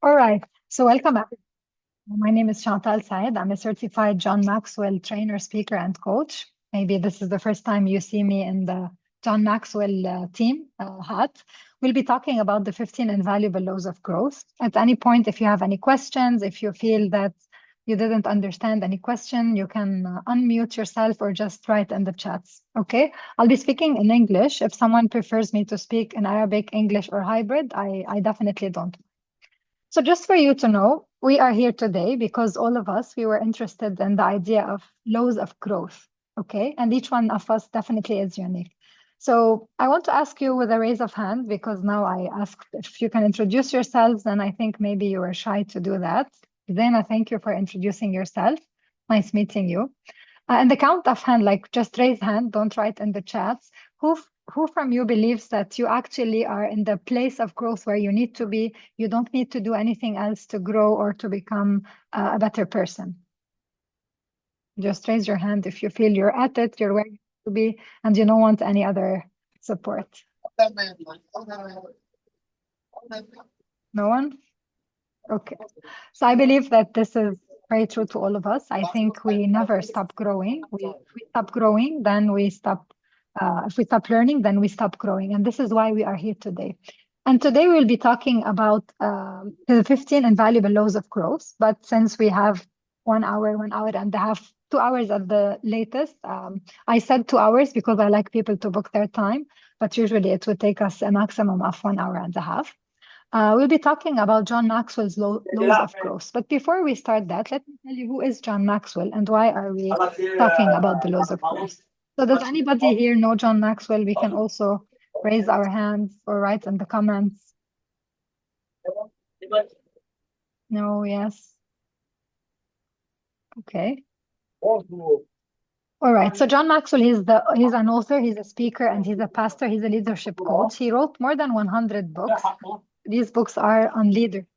All right, so welcome back. My name is Chantal Souaid. I'm a certified John Maxwell trainer, speaker, and coach. Maybe this is the first time you see me in the John Maxwell team hat. We'll be talking about the 15 invaluable laws of growth. At any point, if you have any questions, if you feel that you didn't understand any question, you can unmute yourself or just write in the chats, okay? I'll be speaking in English. If someone prefers me to speak in Arabic, English, or hybrid, I definitely don't. So just for you to know, we are here today because all of us, we were interested in the idea of laws of growth, okay? And each one of us definitely is unique. So I want to ask you with a raise of hand, because now I asked if you can introduce yourselves, and I think maybe you were shy to do that. Zena, thank you for introducing yourself. Nice meeting you. And the count of hand, like just raise hand, don't write in the chats. Who from you believes that you actually are in the place of growth where you need to be? You don't need to do anything else to grow or to become a better person. Just raise your hand if you feel you're at it, you're where you need to be, and you don't want any other support. No one? Okay. So I believe that this is very true to all of us. I think we never stop growing. If we stop growing, then we stop. If we stop learning, then we stop growing. And this is why we are here today. And today we'll be talking about the 15 invaluable laws of growth. But since we have 1 hour, 1 hour and a half, 2 hours at the latest, I said 2 hours because I like people to book their time. But usually it would take us a maximum of 1 hour and a half. We'll be talking about John Maxwell's laws of growth. But before we start that, let me tell you who is John Maxwell and why are we talking about the laws of growth. So does anybody here know John Maxwell? We can also raise our hands or write in the comments. No, yes. Okay. All right. So John Maxwell, he's an author, he's a speaker, and he's a pastor, he's a leadership coach. He wrote more than 100 books. These books are on leadership.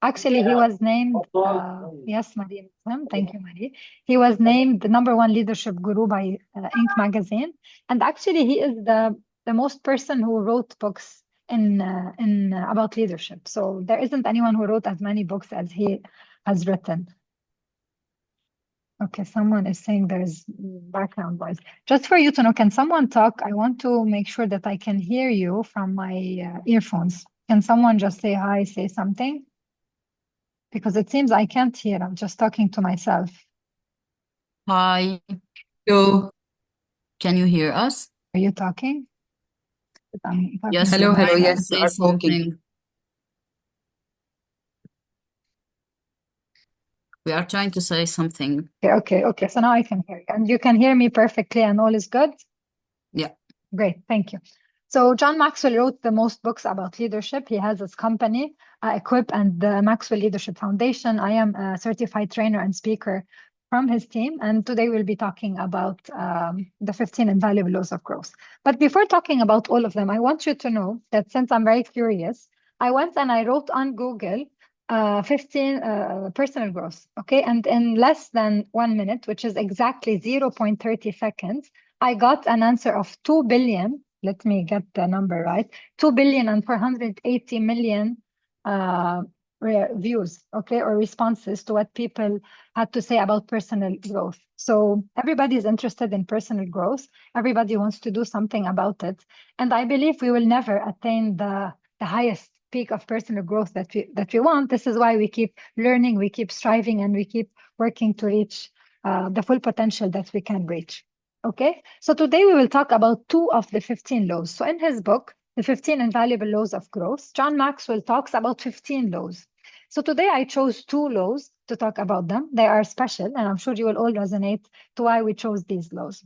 Actually, he was named, yes, Marie, thank you, Marie. He was named the #1 leadership guru by Inc. magazine. And actually, he is the most person who wrote books in about leadership. So there isn't anyone who wrote as many books as he has written. Okay, someone is saying there's background noise. Just for you to know, can someone talk? I want to make sure that I can hear you from my earphones. Can someone just say hi, say something? Because it seems I can't hear. I'm just talking to myself. Hi. Hello. Can you hear us? Are you talking? Yes. Hello, you hello. might Yes, say you are talking. something. We are trying to say something. Okay. So now I can hear you. And you can hear me perfectly and all is good? Yeah. Great, thank you. So John Maxwell wrote the most books about leadership. He has his company, Equip, and the Maxwell Leadership Foundation. I am a certified trainer and speaker from his team. And today we'll be talking about the 15 invaluable laws of growth. But before talking about all of them, I want you to know that since I'm very curious, I went and I wrote on Google 15 personal growth, okay? And in less than 1 minute, which is exactly 0.30 seconds, I got an answer of 2 billion. Let me get the number right. 2 billion and 480 million views, okay, or responses to what people had to say about personal growth. So everybody is interested in personal growth. Everybody wants to do something about it. And I believe we will never attain the highest peak of personal growth that we want. This is why we keep learning, we keep striving, and we keep working to reach the full potential that we can reach. Okay, so today we will talk about 2 of the 15 laws. So in his book, The 15 Invaluable Laws of Growth, John Maxwell talks about 15 laws. So today I chose 2 laws to talk about them. They are special, and I'm sure you will all resonate to why we chose these laws.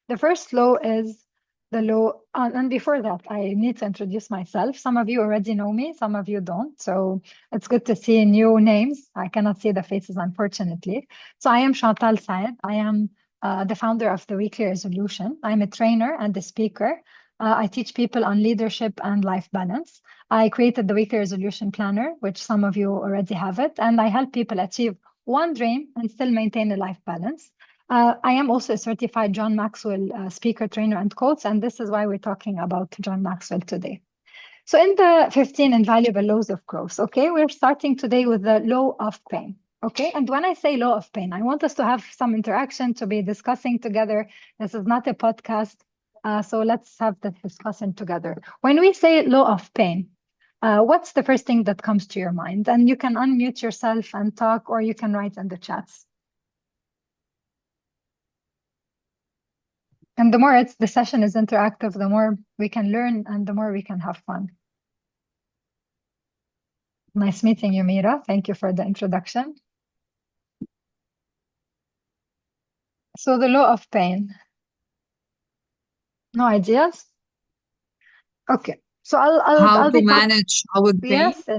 The first law is the law, and before that, I need to introduce myself. Some of you already know me, some of you don't. So it's good to see new names. I cannot see the faces, unfortunately. So I am Chantal Souaid. I am the founder of the Weekly Resolution. I'm a trainer and a speaker. I teach people on leadership and life balance. I created the Weekly Resolution Planner, which some of you already have it, and I help people achieve one dream and still maintain a life balance. I am also a certified John Maxwell speaker, trainer, and coach, and this is why we're talking about John Maxwell today. So in the 15 invaluable laws of growth, okay, we're starting today with the law of pain. Okay, and when I say law of pain, I want us to have some interaction, to be discussing together. This is not a podcast, so let's have the discussion together. When we say law of pain, what's the first thing that comes to your mind? And you can unmute yourself and talk, or you can write in the chats. And the more the session is interactive, the more we can learn and the more we can have fun. Nice meeting you, Mira. Thank you for the introduction. So the law of pain. No ideas? Okay. So How I'll to be manage our pain? yes,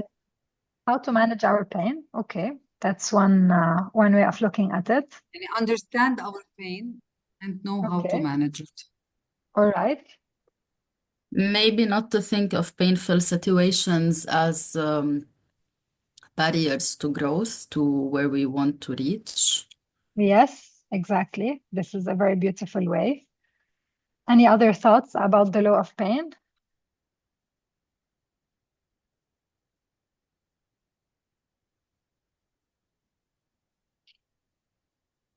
how to manage our pain. Okay. That's one way of looking at it. And understand our pain and know how to Okay. manage it. All right. Maybe not to think of painful situations as barriers to growth, to where we want to reach. Yes, exactly. This is a very beautiful way. Any other thoughts about the law of pain?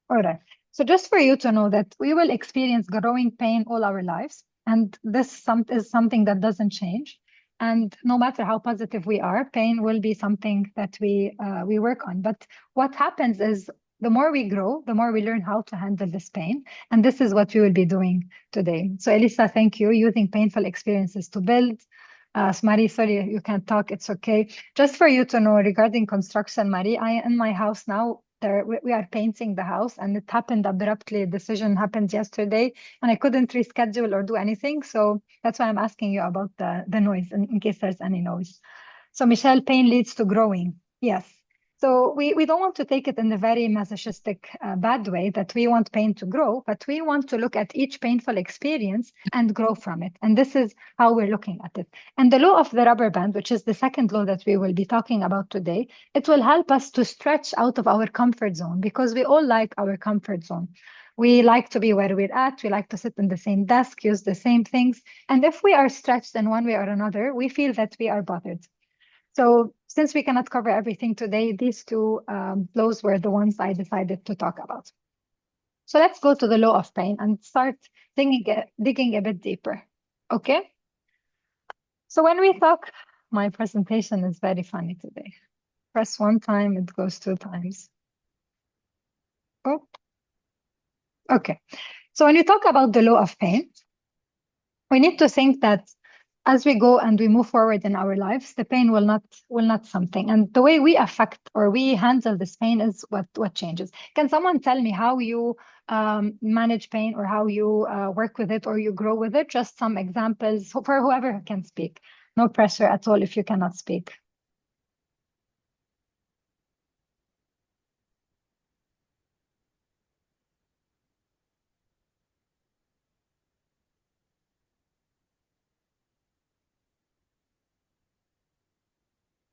All right. So just for you to know that we will experience growing pain all our lives, and this is something that doesn't change. And no matter how positive we are, pain will be something that we work on. But what happens is the more we grow, the more we learn how to handle this pain. And this is what we will be doing today. So Elisa, thank you. Using painful experiences to build. Marie, sorry, you can't talk. It's okay. Just for you to know regarding construction, Marie, in my house now, we are painting the house and it happened abruptly. A decision happened yesterday and I couldn't reschedule or do anything. So that's why I'm asking you about the noise in case there's any noise. So Michelle, pain leads to growing. Yes. So we don't want to take it in a very masochistic, bad way that we want pain to grow, but we want to look at each painful experience and grow from it. And this is how we're looking at it. And the law of the rubber band, which is the second law that we will be talking about today, it will help us to stretch out of our comfort zone because we all like our comfort zone. We like to be where we're at. We like to sit in the same desk, use the same things. And if we are stretched in one way or another, we feel that we are bothered. So since we cannot cover everything today, these two laws were the ones I decided to talk about. So let's go to the law of pain and start digging a bit deeper. Okay? So when we talk, my presentation is very funny today. Press one time, it goes two times. Oh, okay. So when we talk about the law of pain, we need to think that as we go and we move forward in our lives, the pain will not something. And the way we affect or we handle this pain is what changes. Can someone tell me how you manage pain or how you work with it or you grow with it? Just some examples for whoever can speak. No pressure at all if you cannot speak.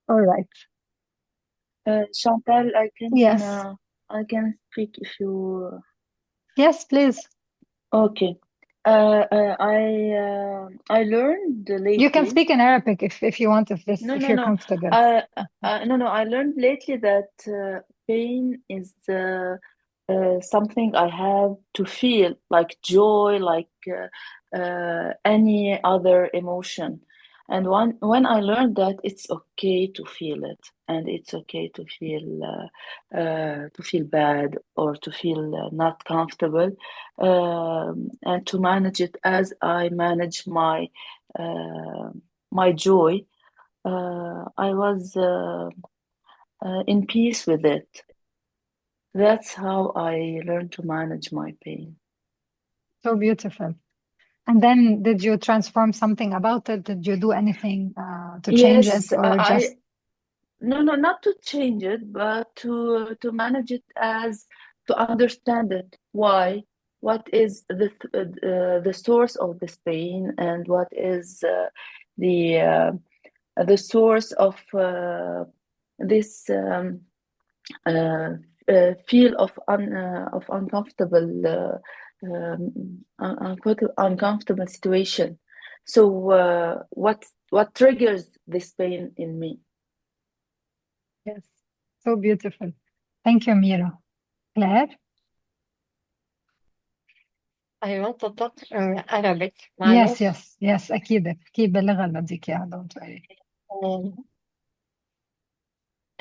All right. Chantal, Yes. I can speak if you. Yes, please. Okay. I learned You can lately. speak in Arabic if you want, if you're No. comfortable. No. I learned lately that pain is something I have to feel, like joy, like any other emotion. And when I learned that it's okay to feel it, and it's okay to feel bad or to feel not comfortable, and to manage it as I manage my joy. I was in peace with it. That's how I learned to manage my pain. So beautiful. And then did you transform something about it? Did you do anything to change Yes, it or just no, not to change it, but to manage it as to understand it. Why? What is the source of this pain, and what is the source of this feel of uncomfortable uncomfortable situation. So what triggers this pain in me? Yes, so beautiful. Thank you, Mira. Claire? I want to talk Arabic. Yes, معلش. yes, أكيد باللغة اللي بدك إياها، don't worry.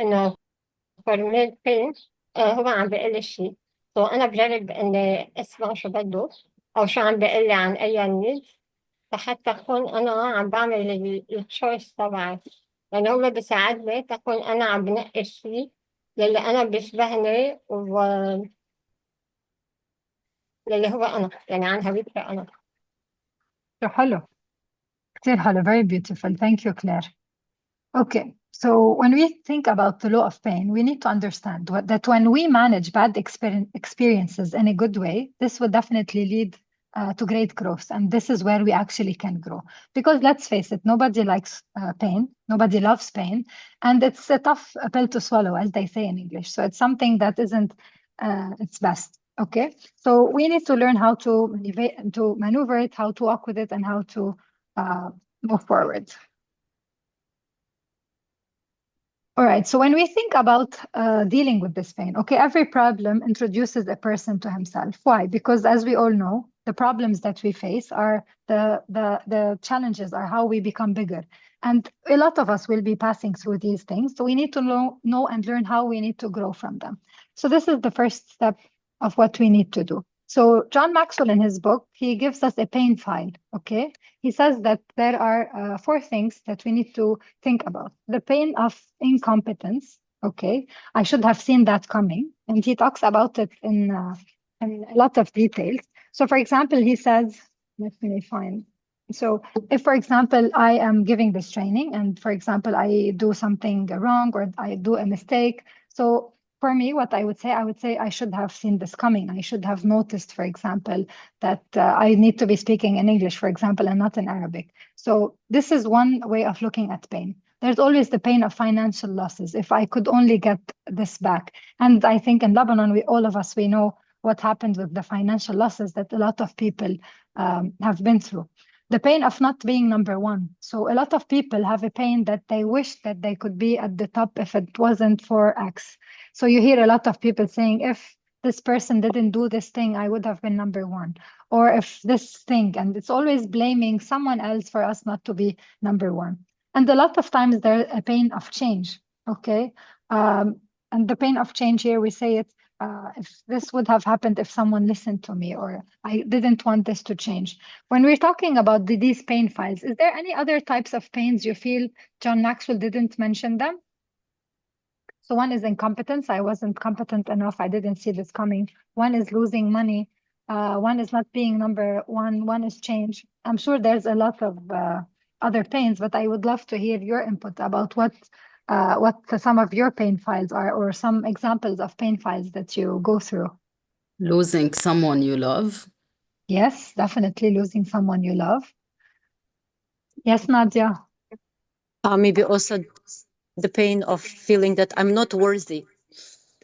إنه for male pain هو عم بيقول لي شيء. أنا بجرب إني أسمع شو بده أو شو عم بيقول لي عن أي نيد لحتى أكون أنا عم بعمل التشويس تبعي. يعني هو بيساعدني تكون أنا عم بنقي الشيء يلي أنا بيشبهني يلي هو أنا، يعني عن هويتي أنا. So حلو، كتير حلو, very beautiful. Thank you, Claire. Okay, so when we think about the law of pain, we need to understand that when we manage bad experiences in a good way, this will definitely lead to great growth. And this is where we actually can grow. Because let's face it, nobody likes pain, nobody loves pain, and it's a tough pill to swallow, as they say in English. So it's something that isn't its best. Okay, so we need to learn how to maneuver it, how to walk with it, and how to move forward. All right, so when we think about dealing with this pain, okay, every problem introduces a person to himself. Why? Because as we all know, the problems that we face are the challenges are how we become bigger. And a lot of us will be passing through these things. So we need to know and learn how we need to grow from them. So this is the first step of what we need to do. So John Maxwell in his book, he gives us a pain file, okay? He says that there are 4 things that we need to think about. The pain of incompetence, okay? I should have seen that coming. And he talks about it in a lot of details. So for example, he says, let me find. So if, for example, I am giving this training and, for example, I do something wrong or I do a mistake. So for me, what I would say I should have seen this coming. I should have noticed, for example, that I need to be speaking in English, for example, and not in Arabic. So this is one way of looking at pain. There's always the pain of financial losses. If I could only get this back. And I think in Lebanon, all of us, we know what happened with the financial losses that a lot of people have been through. The pain of not being number one. So a lot of people have a pain that they wish that they could be at the top if it wasn't for X. So you hear a lot of people saying, if this person didn't do this thing, I would have been number one. Or if this thing, and it's always blaming someone else for us not to be number one. And a lot of times there's a pain of change, okay? And the pain of change here, we say it, if this would have happened if someone listened to me, or I didn't want this to change. When we're talking about these pain files, is there any other types of pains you feel John Maxwell didn't mention them? So one is incompetence. I wasn't competent enough. I didn't see this coming. One is losing money. One is not being number one. One is change. I'm sure there's a lot of other pains, but I would love to hear your input about what some of your pain files are, or some examples of pain files that you go through. Losing someone you love. Yes, definitely losing someone you love. Yes, Nadia. Maybe also the pain of feeling that I'm not worthy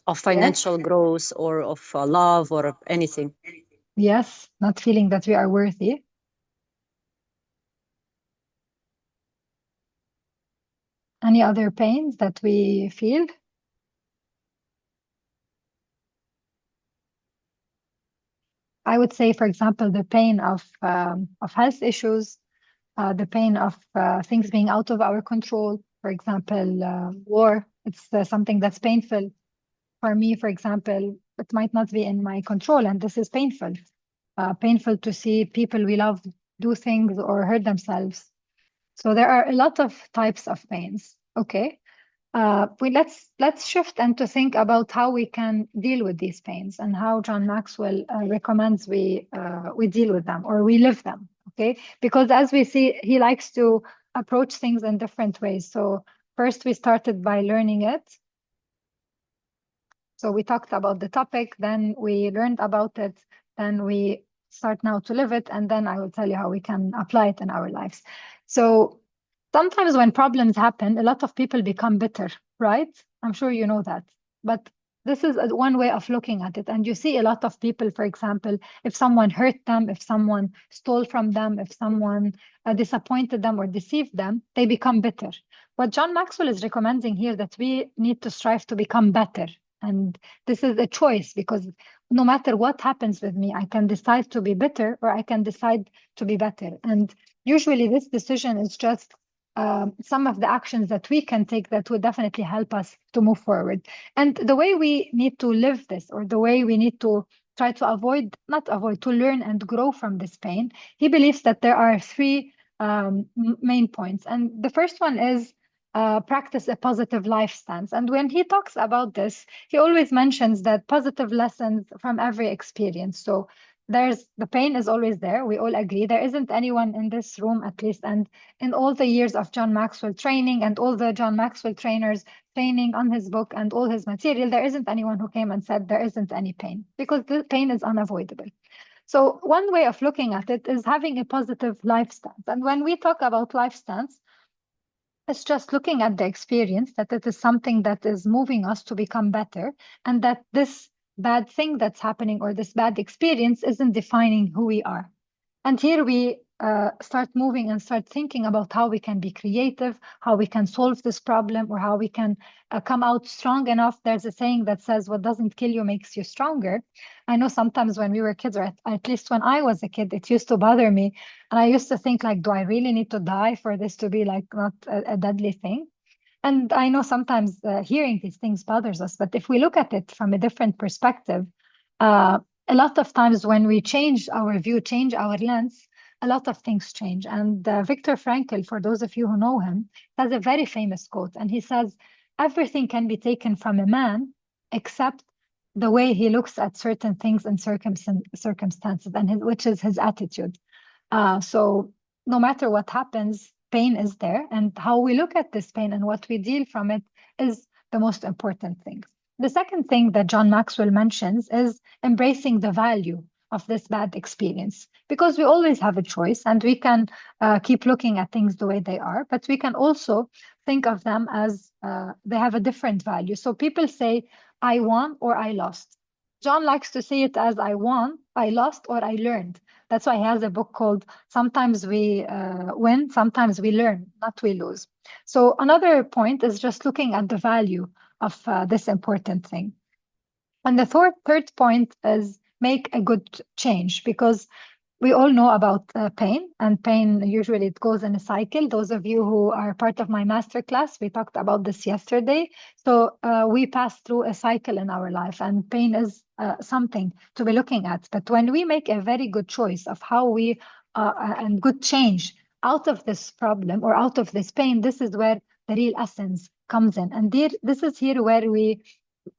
of financial growth or of love or of anything. Yes, not feeling that we are worthy. Any other pains that we feel? I would say, for example, the pain of health issues, the pain of things being out of our control. For example, war. It's something that's painful. For me, for example, it might not be in my control, and this is painful. Painful to see people we love do things or hurt themselves. So there are a lot of types of pains. Okay. Let's shift and to think about how we can deal with these pains and how John Maxwell recommends we deal with them or we live them. Okay, because as we see, he likes to approach things in different ways. So first we started by learning it. So we talked about the topic, then we learned about it, then we start now to live it, and then I will tell you how we can apply it in our lives. So sometimes when problems happen, a lot of people become bitter, right? I'm sure you know that. But this is one way of looking at it. And you see a lot of people, for example, if someone hurt them, if someone stole from them, if someone disappointed them or deceived them, they become bitter. What John Maxwell is recommending here, that we need to strive to become better. And this is a choice, because no matter what happens with me, I can decide to be bitter or I can decide to be better. And usually this decision is just some of the actions that we can take that would definitely help us to move forward. And the way we need to live this, or the way we need to try to to learn and grow from this pain, he believes that there are three main points. And the first one is practice a positive life stance. And when he talks about this, he always mentions that positive lessons from every experience. So the pain is always there. We all agree. There isn't anyone in this room, at least, and in all the years of John Maxwell training and all the John Maxwell trainers training on his book and all his material, there isn't anyone who came and said there isn't any pain, because the pain is unavoidable. So one way of looking at it is having a positive life stance. And when we talk about life stance, it's just looking at the experience, that it is something that is moving us to become better, and that this bad thing that's happening or this bad experience isn't defining who we are. And here we start moving and start thinking about how we can be creative, how we can solve this problem, or how we can come out strong enough. There's a saying that says, what doesn't kill you makes you stronger. I know sometimes when we were kids, or at least when I was a kid, it used to bother me. And I used to think, like, do I really need to die for this to be like not a deadly thing? And I know sometimes hearing these things bothers us, but if we look at it from a different perspective, a lot of times when we change our view, change our lens, a lot of things change. And Viktor Frankl, for those of you who know him, has a very famous quote. And he says, everything can be taken from a man except the way he looks at certain things and circumstances, and which is his attitude. So no matter what happens, pain is there. And how we look at this pain and what we deal from it is the most important thing. The second thing that John Maxwell mentions is embracing the value of this bad experience, because we always have a choice, and we can keep looking at things the way they are, but we can also think of them as they have a different value. So people say, I won or I lost. John likes to see it as I won, I lost, or I learned. That's why he has a book called Sometimes We Win, Sometimes We Learn, not We Lose. So another point is just looking at the value of this important thing. And the third point is make a good change, because we all know about pain, and pain usually it goes in a cycle. Those of you who are part of my masterclass, we talked about this yesterday. So we pass through a cycle in our life, and pain is something to be looking at. But when we make a very good choice of how we and good change out of this problem or out of this pain, this is where the real essence comes in. And this is here where we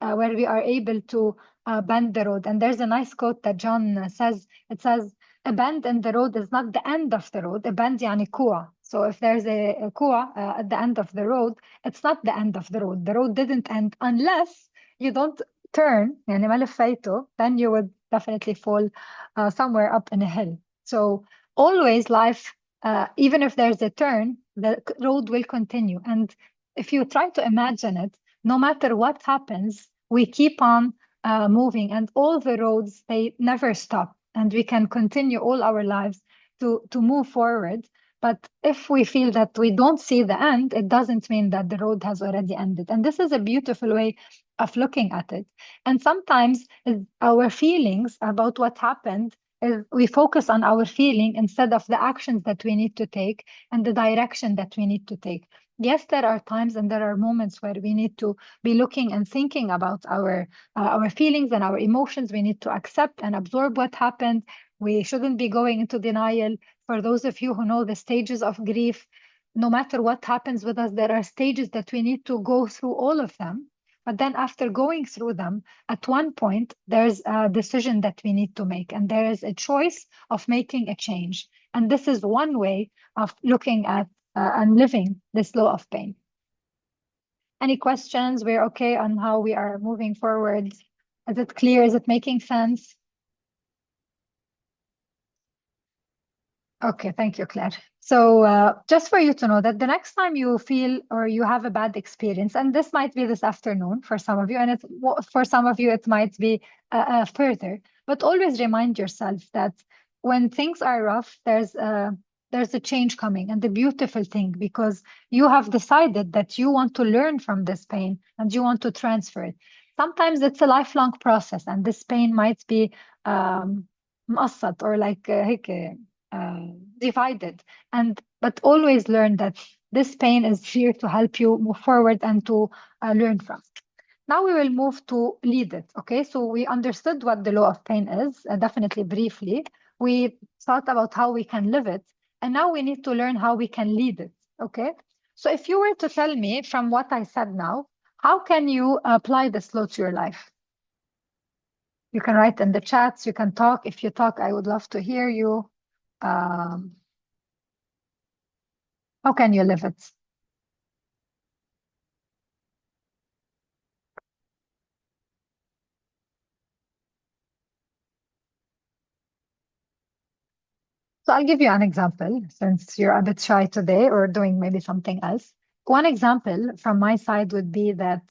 are able to bend the road. And there's a nice quote that John says. It says, a bend in the road is not the end of the road. A bend يعني كوع. So if there's a كوع at the end of the road, it's not the end of the road. The road didn't end unless you don't turn, يعني ما لفيته, then you would definitely fall somewhere up in a hill. So always life, even if there's a turn, the road will continue. And if you try to imagine it, no matter what happens, we keep on moving, and all the roads, they never stop, and we can continue all our lives to move forward. But if we feel that we don't see the end, it doesn't mean that the road has already ended. And this is a beautiful way of looking at it. And sometimes our feelings about what happened is we focus on our feeling instead of the actions that we need to take and the direction that we need to take. Yes, there are times and there are moments where we need to be looking and thinking about our feelings and our emotions. We need to accept and absorb what happened. We shouldn't be going into denial. For those of you who know the stages of grief, no matter what happens with us, there are stages that we need to go through all of them. But then after going through them, at one point, there's a decision that we need to make. And there is a choice of making a change. And this is one way of looking at and living this law of pain. Any questions? We're okay on how we are moving forward. Is it clear? Is it making sense? Okay, thank you, Claire. So just for you to know that the next time you feel or you have a bad experience, and this might be this afternoon for some of you, and for some of you it might be further, but always remind yourself that when things are rough, there's a change coming, and the beautiful thing, because you have decided that you want to learn from this pain and you want to transfer it. Sometimes it's a lifelong process, and this pain might be مقصد or like هيك divided, but always learn that this pain is here to help you move forward and to learn from. Now we will move to lead it. Okay, so we understood what the law of pain is, definitely briefly. We thought about how we can live it, and now we need to learn how we can lead it. Okay, so if you were to tell me from what I said now, how can you apply this law to your life? You can write in the chats, you can talk. If you talk, I would love to hear you. How can you live it? So I'll give you an example since you're a bit shy today or doing maybe something else. One example from my side would be that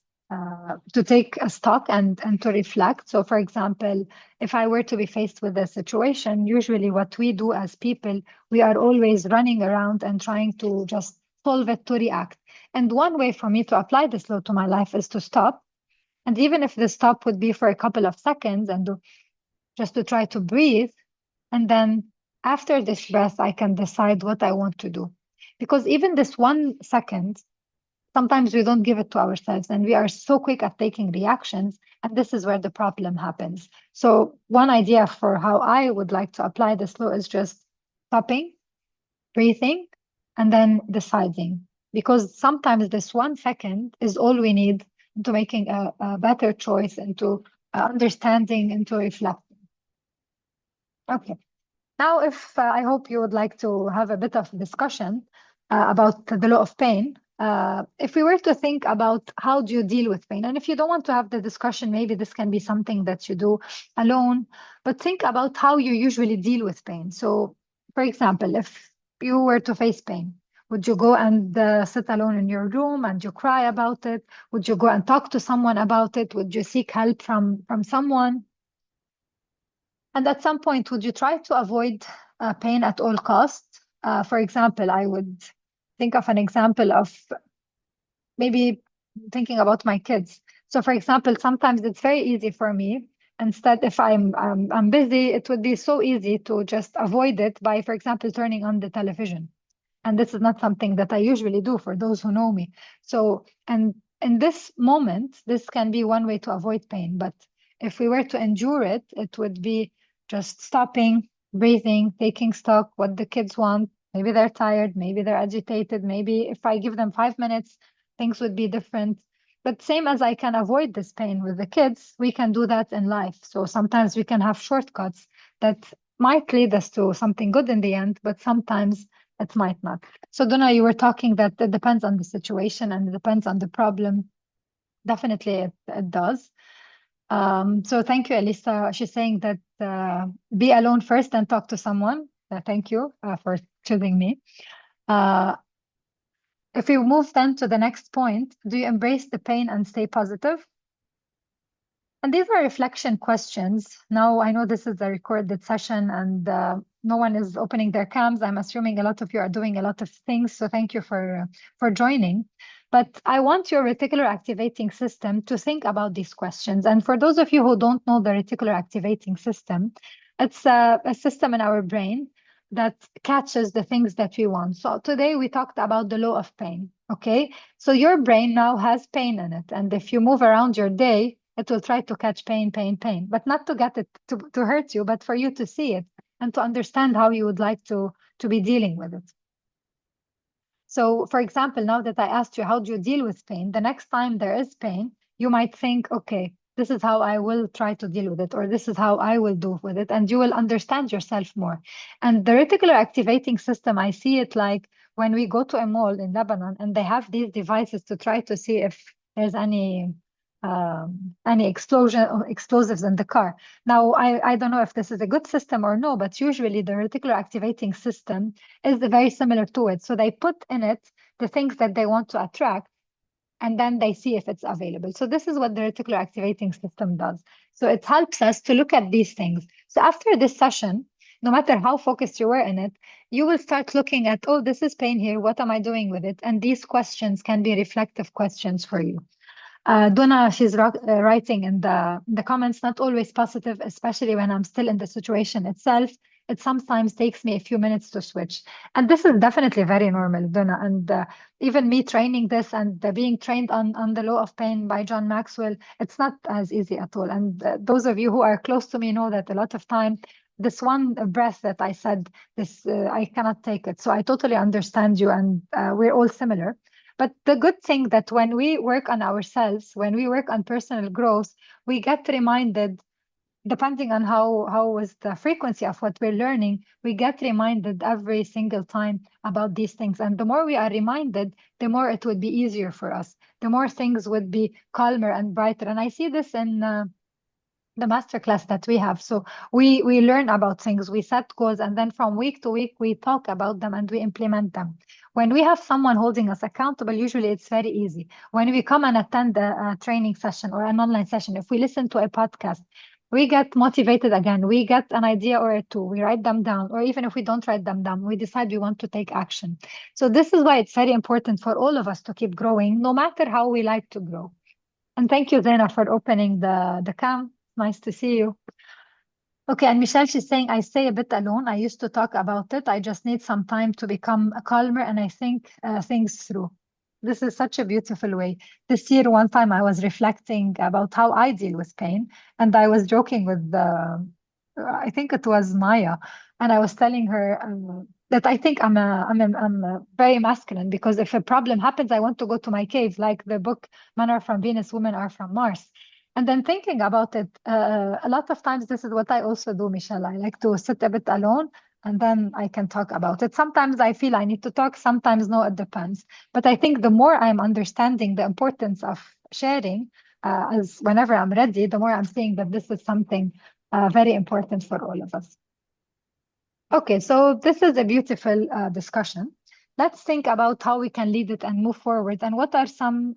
to take a stock and to reflect. So for example, if I were to be faced with a situation, usually what we do as people, we are always running around and trying to just solve it to react. And one way for me to apply this law to my life is to stop. And even if the stop would be for a couple of seconds and just to try to breathe, and then after this breath, I can decide what I want to do. Because even this 1 second, sometimes we don't give it to ourselves and we are so quick at taking reactions. And this is where the problem happens. So one idea for how I would like to apply this law is just stopping, breathing, and then deciding. Because sometimes this 1 second is all we need into making a better choice, into understanding, into reflecting. Okay. Now, if I hope you would like to have a bit of discussion about the law of pain. If we were to think about how do you deal with pain, and if you don't want to have the discussion, maybe this can be something that you do alone, but think about how you usually deal with pain. So, for example, if you were to face pain, would you go and sit alone in your room and you cry about it? Would you go and talk to someone about it? Would you seek help from someone? And at some point, would you try to avoid pain at all costs? For example, I would think of an example of maybe thinking about my kids. So, for example, sometimes it's very easy for me. Instead, if I'm busy, it would be so easy to just avoid it by, for example, turning on the television. And this is not something that I usually do for those who know me. So, and in this moment, this can be one way to avoid pain. But if we were to endure it, it would be just stopping, breathing, taking stock, what the kids want. Maybe they're tired, maybe they're agitated, maybe if I give them 5 minutes, things would be different. But same as I can avoid this pain with the kids, we can do that in life. So sometimes we can have shortcuts that might lead us to something good in the end, but sometimes it might not. So Donna, you were talking that it depends on the situation and it depends on the problem. Definitely it does. So thank you, Elisa. She's saying that be alone first and talk to someone. Thank you for choosing me. If we move then to the next point, do you embrace the pain and stay positive? And these are reflection questions. Now, I know this is a recorded session and no one is opening their cams. I'm assuming a lot of you are doing a lot of things, so thank you for joining. But I want your reticular activating system to think about these questions. And for those of you who don't know the reticular activating system, it's a system in our brain that catches the things that we want. So today we talked about the law of pain, okay? So your brain now has pain in it. And if you move around your day, it will try to catch pain, but not to get it to hurt you, but for you to see it and to understand how you would like to be dealing with it. So for example, now that I asked you, how do you deal with pain? The next time there is pain, you might think, okay, this is how I will try to deal with it, or this is how I will do with it. And you will understand yourself more. And the reticular activating system, I see it like when we go to a mall in Lebanon and they have these devices to try to see if there's any any explosion or explosives in the car. Now, I don't know if this is a good system or no, but usually the reticular activating system is very similar to it. So they put in it the things that they want to attract, and then they see if it's available. So this is what the reticular activating system does. So it helps us to look at these things. So after this session, no matter how focused you were in it, you will start looking at, oh, this is pain here. What am I doing with it? And these questions can be reflective questions for you. Donna, she's writing in the comments, not always positive, especially when I'm still in the situation itself. It sometimes takes me a few minutes to switch. And this is definitely very normal, Donna. And even me training this and being trained on the law of pain by John Maxwell, it's not as easy at all. And those of you who are close to me know that a lot of time, this one breath that I said, I cannot take it. So I totally understand you, and we're all similar. But the good thing that when we work on ourselves, when we work on personal growth, we get reminded, depending on how is the frequency of what we're learning, we get reminded every single time about these things. And the more we are reminded, the more it would be easier for us. The more things would be calmer and brighter. And I see this in the masterclass that we have. So we learn about things, we set goals, and then from week to week, we talk about them and we implement them. When we have someone holding us accountable, usually it's very easy. When we come and attend a training session or an online session, if we listen to a podcast, we get motivated again. We get an idea or two, we write them down, or even if we don't write them down, we decide we want to take action. So this is why it's very important for all of us to keep growing, no matter how we like to grow. And thank you, Zaina, for opening the cam. Nice to see you. Okay, and Michelle, she's saying, I stay a bit alone. I used to talk about it. I just need some time to become calmer and I think things through. This is such a beautiful way. This year, one time I was reflecting about how I deal with pain, and I was joking with I think it was Maya, and I was telling her that I think I'm very masculine, because if a problem happens, I want to go to my cave, like the book Men Are From Venus, Women Are From Mars. And then thinking about it, a lot of times this is what I also do, Michelle. I like to sit a bit alone and then I can talk about it. Sometimes I feel I need to talk, sometimes no, it depends. But I think the more I'm understanding the importance of sharing, as whenever I'm ready, the more I'm seeing that this is something very important for all of us. Okay, so this is a beautiful discussion. Let's think about how we can lead it and move forward, and what are some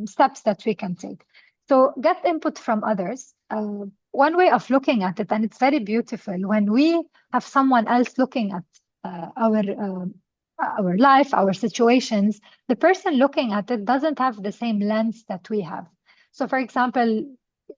steps that we can take. So get input from others. One way of looking at it, and it's very beautiful, when we have someone else looking at our life, our situations, the person looking at it doesn't have the same lens that we have. So for example,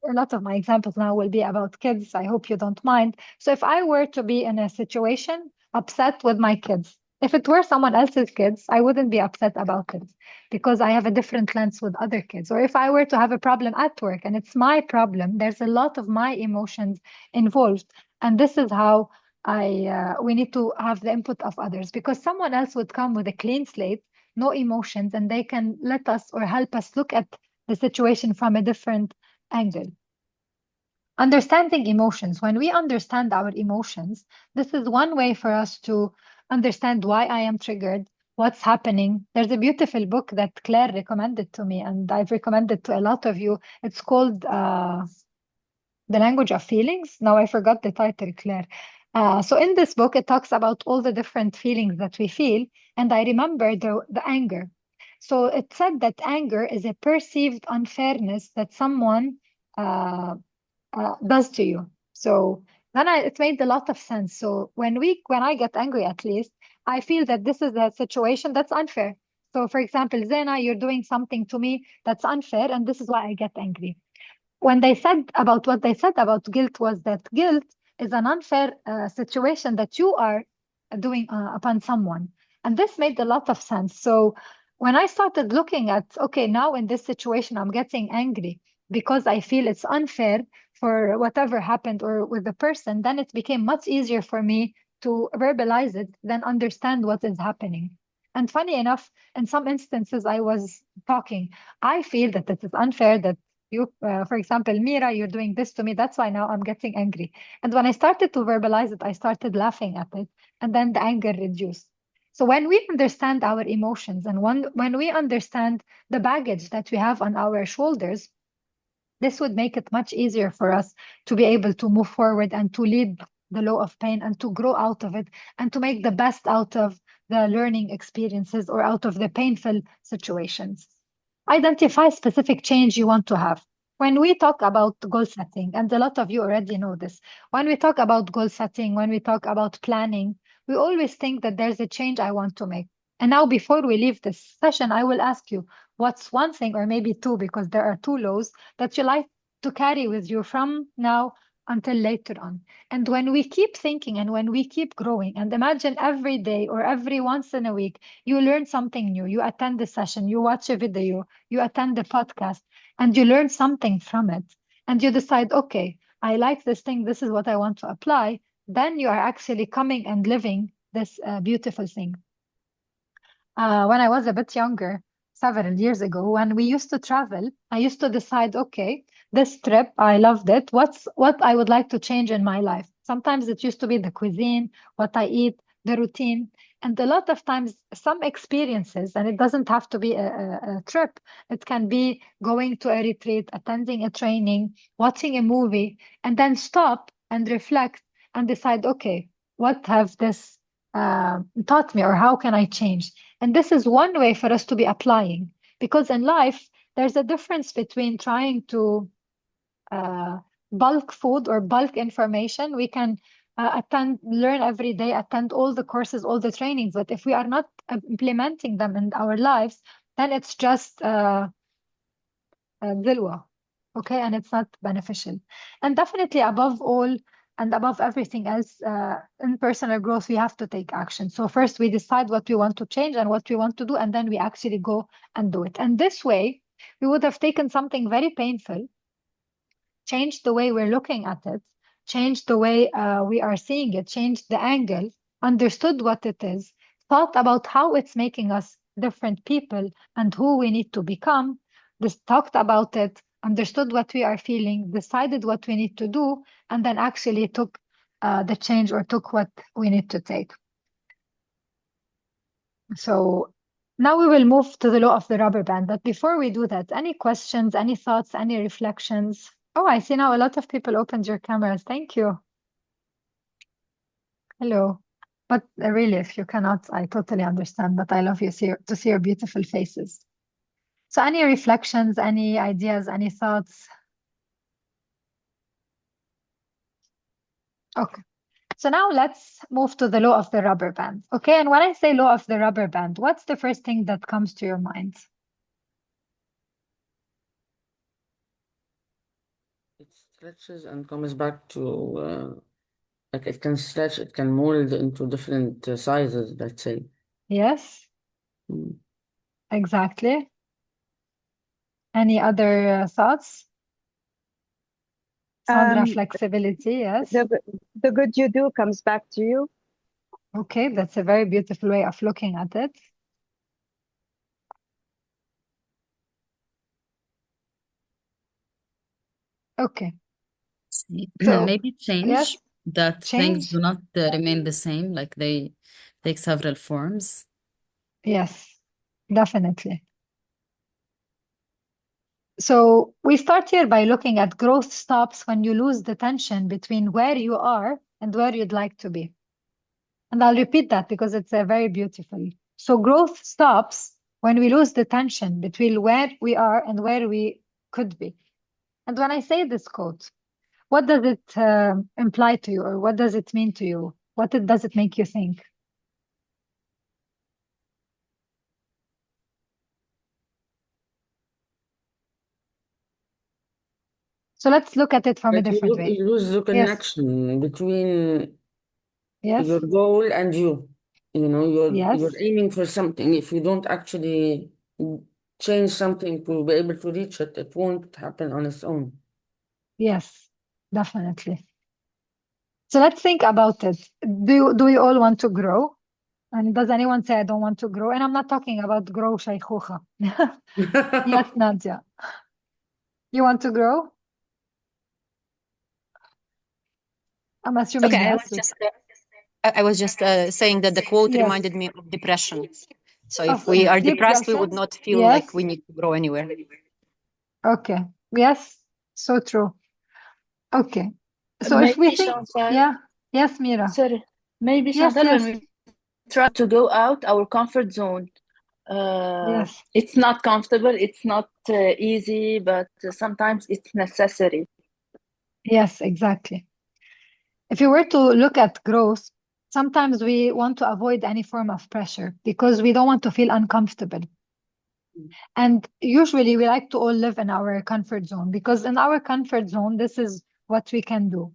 a lot of my examples now will be about kids. I hope you don't mind. So if I were to be in a situation upset with my kids, if it were someone else's kids, I wouldn't be upset about it because I have a different lens with other kids. Or if I were to have a problem at work and it's my problem, there's a lot of my emotions involved. And this is how we need to have the input of others, because someone else would come with a clean slate, no emotions, and they can let us or help us look at the situation from a different angle. Understanding emotions. When we understand our emotions, this is one way for us to understand why I am triggered, what's happening. There's a beautiful book that Claire recommended to me, and I've recommended to a lot of you. It's called The Language of Feelings. Now I forgot the title, Claire. So in this book, it talks about all the different feelings that we feel, and I remember the anger. So it said that anger is a perceived unfairness that someone does to you. So then it made a lot of sense. So when I get angry, at least, I feel that this is a situation that's unfair. So for example, Zena, you're doing something to me that's unfair, and this is why I get angry. When they said about what they said about guilt, was that guilt is an unfair situation that you are doing upon someone. And this made a lot of sense. So when I started looking at, okay, now in this situation, I'm getting angry because I feel it's unfair for whatever happened or with the person, then it became much easier for me to verbalize it than understand what is happening. And funny enough, in some instances, I was talking, I feel that it is unfair that you, for example, Mira, you're doing this to me. That's why now I'm getting angry. And when I started to verbalize it, I started laughing at it. And then the anger reduced. So when we understand our emotions and when we understand the baggage that we have on our shoulders, This would make it much easier for us to be able to move forward and to lead the law of pain and to grow out of it and to make the best out of the learning experiences or out of the painful situations. Identify specific change you want to have. When we talk about goal setting, and a lot of you already know this, when we talk about goal setting, when we talk about planning, we always think that there's a change I want to make. And now, before we leave this session, I will ask you, what's one thing, or maybe two, because there are two laws that you like to carry with you from now until later on? And when we keep thinking and when we keep growing, and imagine every day or every once in a week, you learn something new, you attend a session, you watch a video, you attend a podcast, and you learn something from it, and you decide, okay, I like this thing, this is what I want to apply, then you are actually coming and living this beautiful thing. When I was a bit younger, several years ago, when we used to travel, I used to decide, okay, this trip, I loved it. What I would like to change in my life? Sometimes it used to be the cuisine, what I eat, the routine. And a lot of times, some experiences, and it doesn't have to be a trip, it can be going to a retreat, attending a training, watching a movie, and then stop and reflect and decide, okay, what have this taught me, or how can I change? And this is one way for us to be applying, because in life, there's a difference between trying to bulk food or bulk information. We can learn every day, attend all the courses, all the trainings, but if we are not implementing them in our lives, then it's just dilwa, okay? And it's not beneficial. And definitely above all, and above everything else, in personal growth, we have to take action. So first we decide what we want to change and what we want to do, and then we actually go and do it. And this way, we would have taken something very painful, changed the way we're looking at it, changed the way we are seeing it, changed the angle, understood what it is, thought about how it's making us different people and who we need to become, talked about it, understood what we are feeling, decided what we need to do, and then actually took the change or took what we need to take. So now we will move to the law of the rubber band. But before we do that, any questions, any thoughts, any reflections? Oh, I see now a lot of people opened your cameras. Thank you. Hello. But really, if you cannot, I totally understand. But I love to see your beautiful faces. So any reflections, any ideas, any thoughts? Okay. So now let's move to the law of the rubber band. Okay. And when I say law of the rubber band, what's the first thing that comes to your mind? It stretches and comes back to, like it can stretch, it can mold into different sizes, let's say. Yes, Mm. exactly. Any other thoughts? Sandra, flexibility, yes. The good you do comes back to you. Okay, that's a very beautiful way of looking at it. So maybe change, yes, that things change. do not remain the same, like they take several forms. Yes, definitely. So we start here by looking at growth stops when you lose the tension between where you are and where you'd like to be. And I'll repeat that because it's very beautiful. So growth stops when we lose the tension between where we are and where we could be. And when I say this quote, what does it imply to you, or what does it mean to you? Does it make you think? So let's look at it from a Like different way. you lose the connection between Yes. your goal and you. You know, Yes. you're aiming for something. If you don't actually change something to be able to reach it, it won't happen on its own. Yes, definitely. So let's think about it. Do we all want to grow? And does anyone say I don't want to grow? And I'm not talking about grow shaykhuha. Yes, Nadia. You want to grow? I'm assuming Okay, yes. I was just saying that the quote Yes. reminded me of depression. So if Of we are depressed, we would depression? not feel Yes. like we need to grow anywhere. Okay. Yes. So true. Okay. So if we Maybe think, Chantal, yeah, yes, Mira. sorry, maybe Yes, Chantal, when yes, we try to go out our comfort zone, yes, it's not comfortable, it's not easy, but sometimes it's necessary. yes, exactly. If you were to look at growth, sometimes we want to avoid any form of pressure because we don't want to feel uncomfortable. And usually we like to all live in our comfort zone because in our comfort zone, this is what we can do.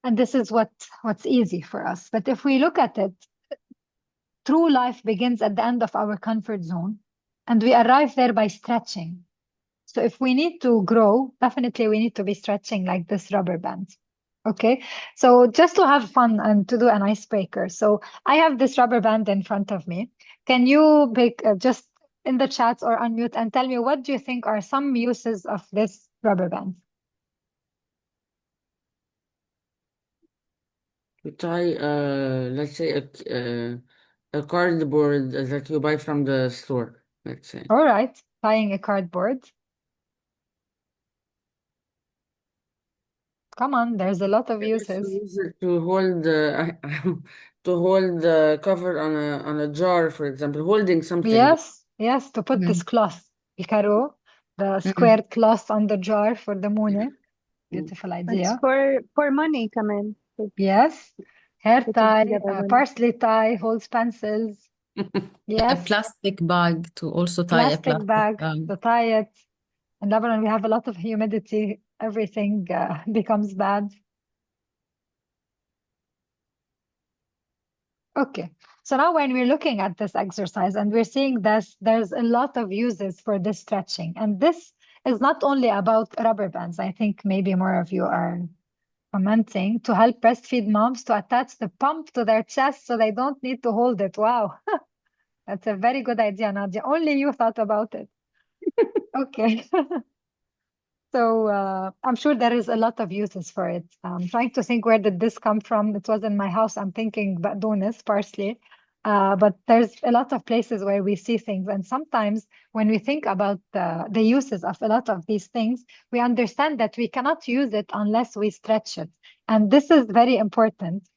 And this is what's easy for us. But if we look at it, true life begins at the end of our comfort zone, and we arrive there by stretching. So if we need to grow, definitely we need to be stretching like this rubber band. Okay, so just to have fun and to do an icebreaker. So I have this rubber band in front of me. Can you pick just in the chat or unmute and tell me what do you think are some uses of this rubber band? You tie, let's say a cardboard that you buy from the store, let's say. All right, tying a cardboard. Come on, there's a lot of Yes, we uses. use it to hold to hold the cover on a jar, for example, holding something. Yes, yes, to put this Mm. cloth, الكارو, the Mm. squared cloth on the jar for the mune. Beautiful It's idea. for money, كمان. Yes, hair Put it tie, together when- parsley tie, holds pencils. A Yes, plastic bag to also tie a plastic plastic bag bag. to tie it. In Lebanon, we have a lot of humidity. Everything becomes bad. Okay, so now when we're looking at this exercise and we're seeing this, there's a lot of uses for this stretching. And this is not only about rubber bands. I think maybe more of you are commenting to help breastfeed moms to attach the pump to their chest so they don't need to hold it. Wow, that's a very good idea, Nadia. Only you thought about it. Okay. So I'm sure there is a lot of uses for it. I'm trying to think where did this come from? It was in my house. I'm thinking بقدونس, parsley. But there's a lot of places where we see things. And sometimes when we think about the uses of a lot of these things, we understand that we cannot use it unless we stretch it. And this is very important.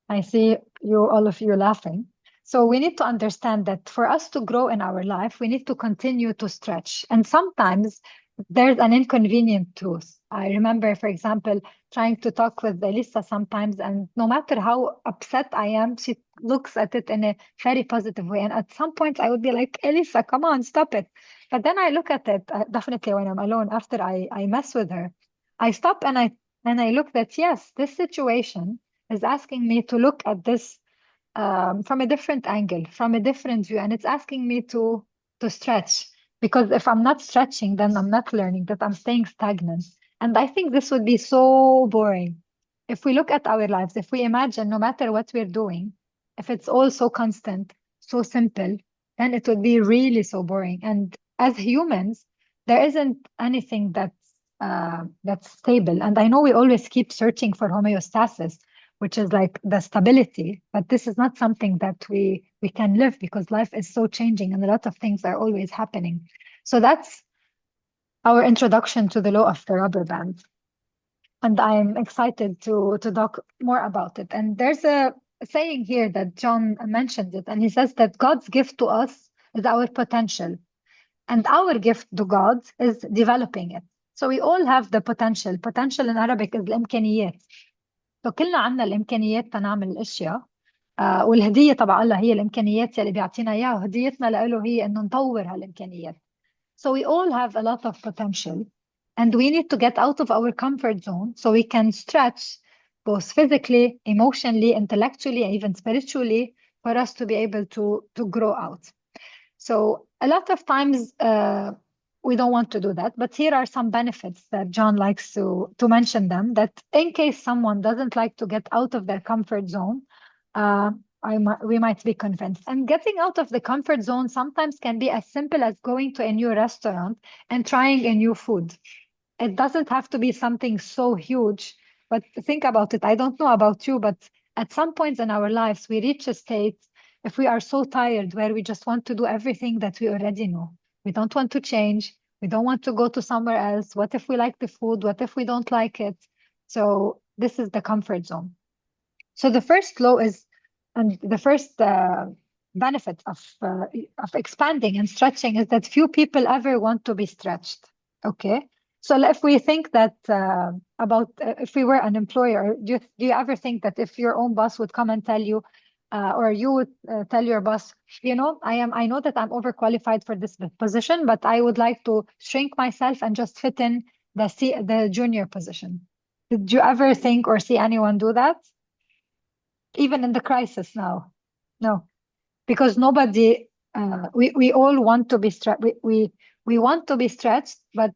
I see you, all of you laughing. So we need to understand that for us to grow in our life, we need to continue to stretch. And sometimes there's an inconvenient truth. I remember, for example, trying to talk with Elisa sometimes, and no matter how upset I am, she looks at it in a very positive way. And at some point, I would be like, Elisa, come on, stop it. But then I look at it, definitely when I'm alone, after I mess with her, I stop and I look that, yes, this situation is asking me to look at this from a different angle, from a different view, and it's asking me to stretch. Because if I'm not stretching, then I'm not learning, that I'm staying stagnant. And I think this would be so boring. If we look at our lives, if we imagine no matter what we're doing, if it's all so constant, so simple, then it would be really so boring. And as humans, there isn't anything that's stable. And I know we always keep searching for homeostasis, which is like the stability, but this is not something that we can live because life is so changing and a lot of things are always happening. So that's our introduction to the law of the rubber band. And I'm excited to talk more about it. And there's a saying here that John mentioned it, and he says that God's gift to us is our potential, and our gift to God is developing it. So we all have the potential. Potential in Arabic is الإمكانيات. فكلنا عنا الإمكانيات تنعمل الأشياء والهدية تبع الله هي الإمكانيات اللي بيعطينا إياها وهديتنا له هي إنه نطور هالإمكانيات. So we all have a lot of potential and we need to get out of our comfort zone so we can stretch both physically, emotionally, intellectually, and even spiritually for us to be able to grow out. So a lot of times we don't want to do that, but here are some benefits that John likes to mention them, that in case someone doesn't like to get out of their comfort zone, we might be convinced. And getting out of the comfort zone sometimes can be as simple as going to a new restaurant and trying a new food. It doesn't have to be something so huge, but think about it. I don't know about you, but at some points in our lives, we reach a state, if we are so tired, where we just want to do everything that we already know. We don't want to change. We don't want to go to somewhere else. What if we like the food? What if we don't like it? So this is the comfort zone. So the first law is, and the first benefit of expanding and stretching is that few people ever want to be stretched. Okay. So if we think that about if we were an employer, do you ever think that if your own boss would come and tell you, or you would tell your boss, you know, I know that I'm overqualified for this position, but I would like to shrink myself and just fit in the junior position. Did you ever think or see anyone do that? Even in the crisis now? No, because nobody, we all want to be stretched. We want to be stretched, but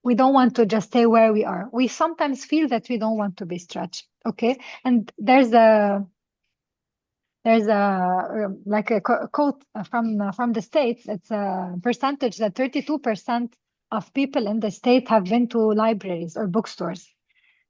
we don't want to just stay where we are. We sometimes feel that we don't want to be stretched. Okay, and there's a like a quote from the States. It's a percentage that 32% of people in the state have been to libraries or bookstores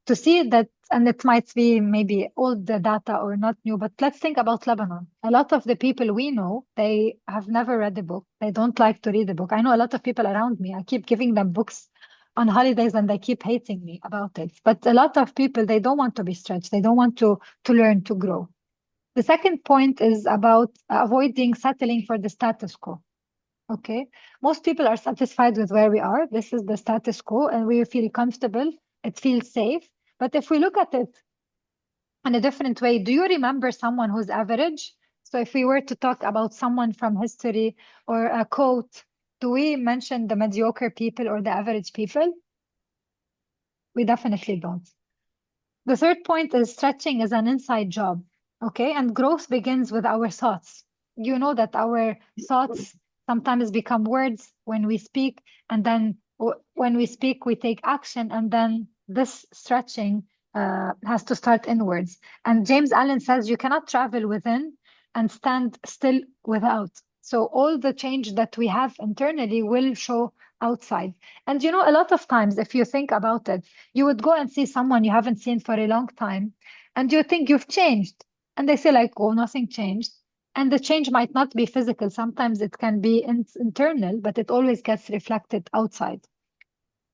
to see that, and it might be maybe old data or not new, but let's think about Lebanon. A lot of the people we know, they have never read a book. They don't like to read a book. I know a lot of people around me. I keep giving them books on holidays and they keep hating me about it. But a lot of people, they don't want to be stretched. They don't want to learn, to grow. The second point is about avoiding settling for the status quo. Okay, most people are satisfied with where we are. This is the status quo, and we feel comfortable. It feels safe. But if we look at it in a different way, do you remember someone who's average? So if we were to talk about someone from history or a quote, do we mention the mediocre people or the average people? We definitely don't. The third point is stretching is an inside job. Okay, and growth begins with our thoughts. You know that our thoughts sometimes become words when we speak, and then when we speak, we take action, and then this stretching has to start inwards. And James Allen says you cannot travel within and stand still without. So all the change that we have internally will show outside. And you know, a lot of times, if you think about it, you would go and see someone you haven't seen for a long time, and you think you've changed. And they say like, oh, nothing changed. And the change might not be physical. Sometimes it can be internal, but it always gets reflected outside.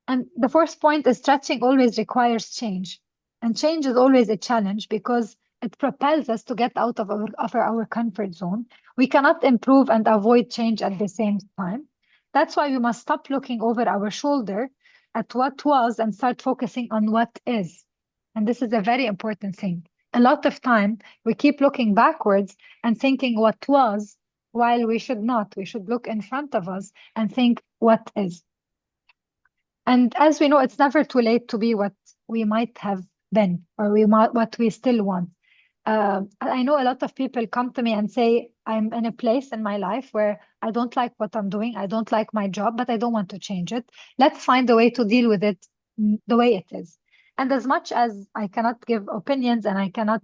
And the fourth point is stretching always requires change. And change is always a challenge because it propels us to get out of our comfort zone. We cannot improve and avoid change at the same time. That's why we must stop looking over our shoulder at what was and start focusing on what is. And this is a very important thing. A lot of time we keep looking backwards and thinking what was, while we should not. We should look in front of us and think what is. And as we know, it's never too late to be what we might have been, or what we still want. I know a lot of people come to me and say, I'm in a place in my life where I don't like what I'm doing. I don't like my job, but I don't want to change it. Let's find a way to deal with it the way it is. And as much as I cannot give opinions and I cannot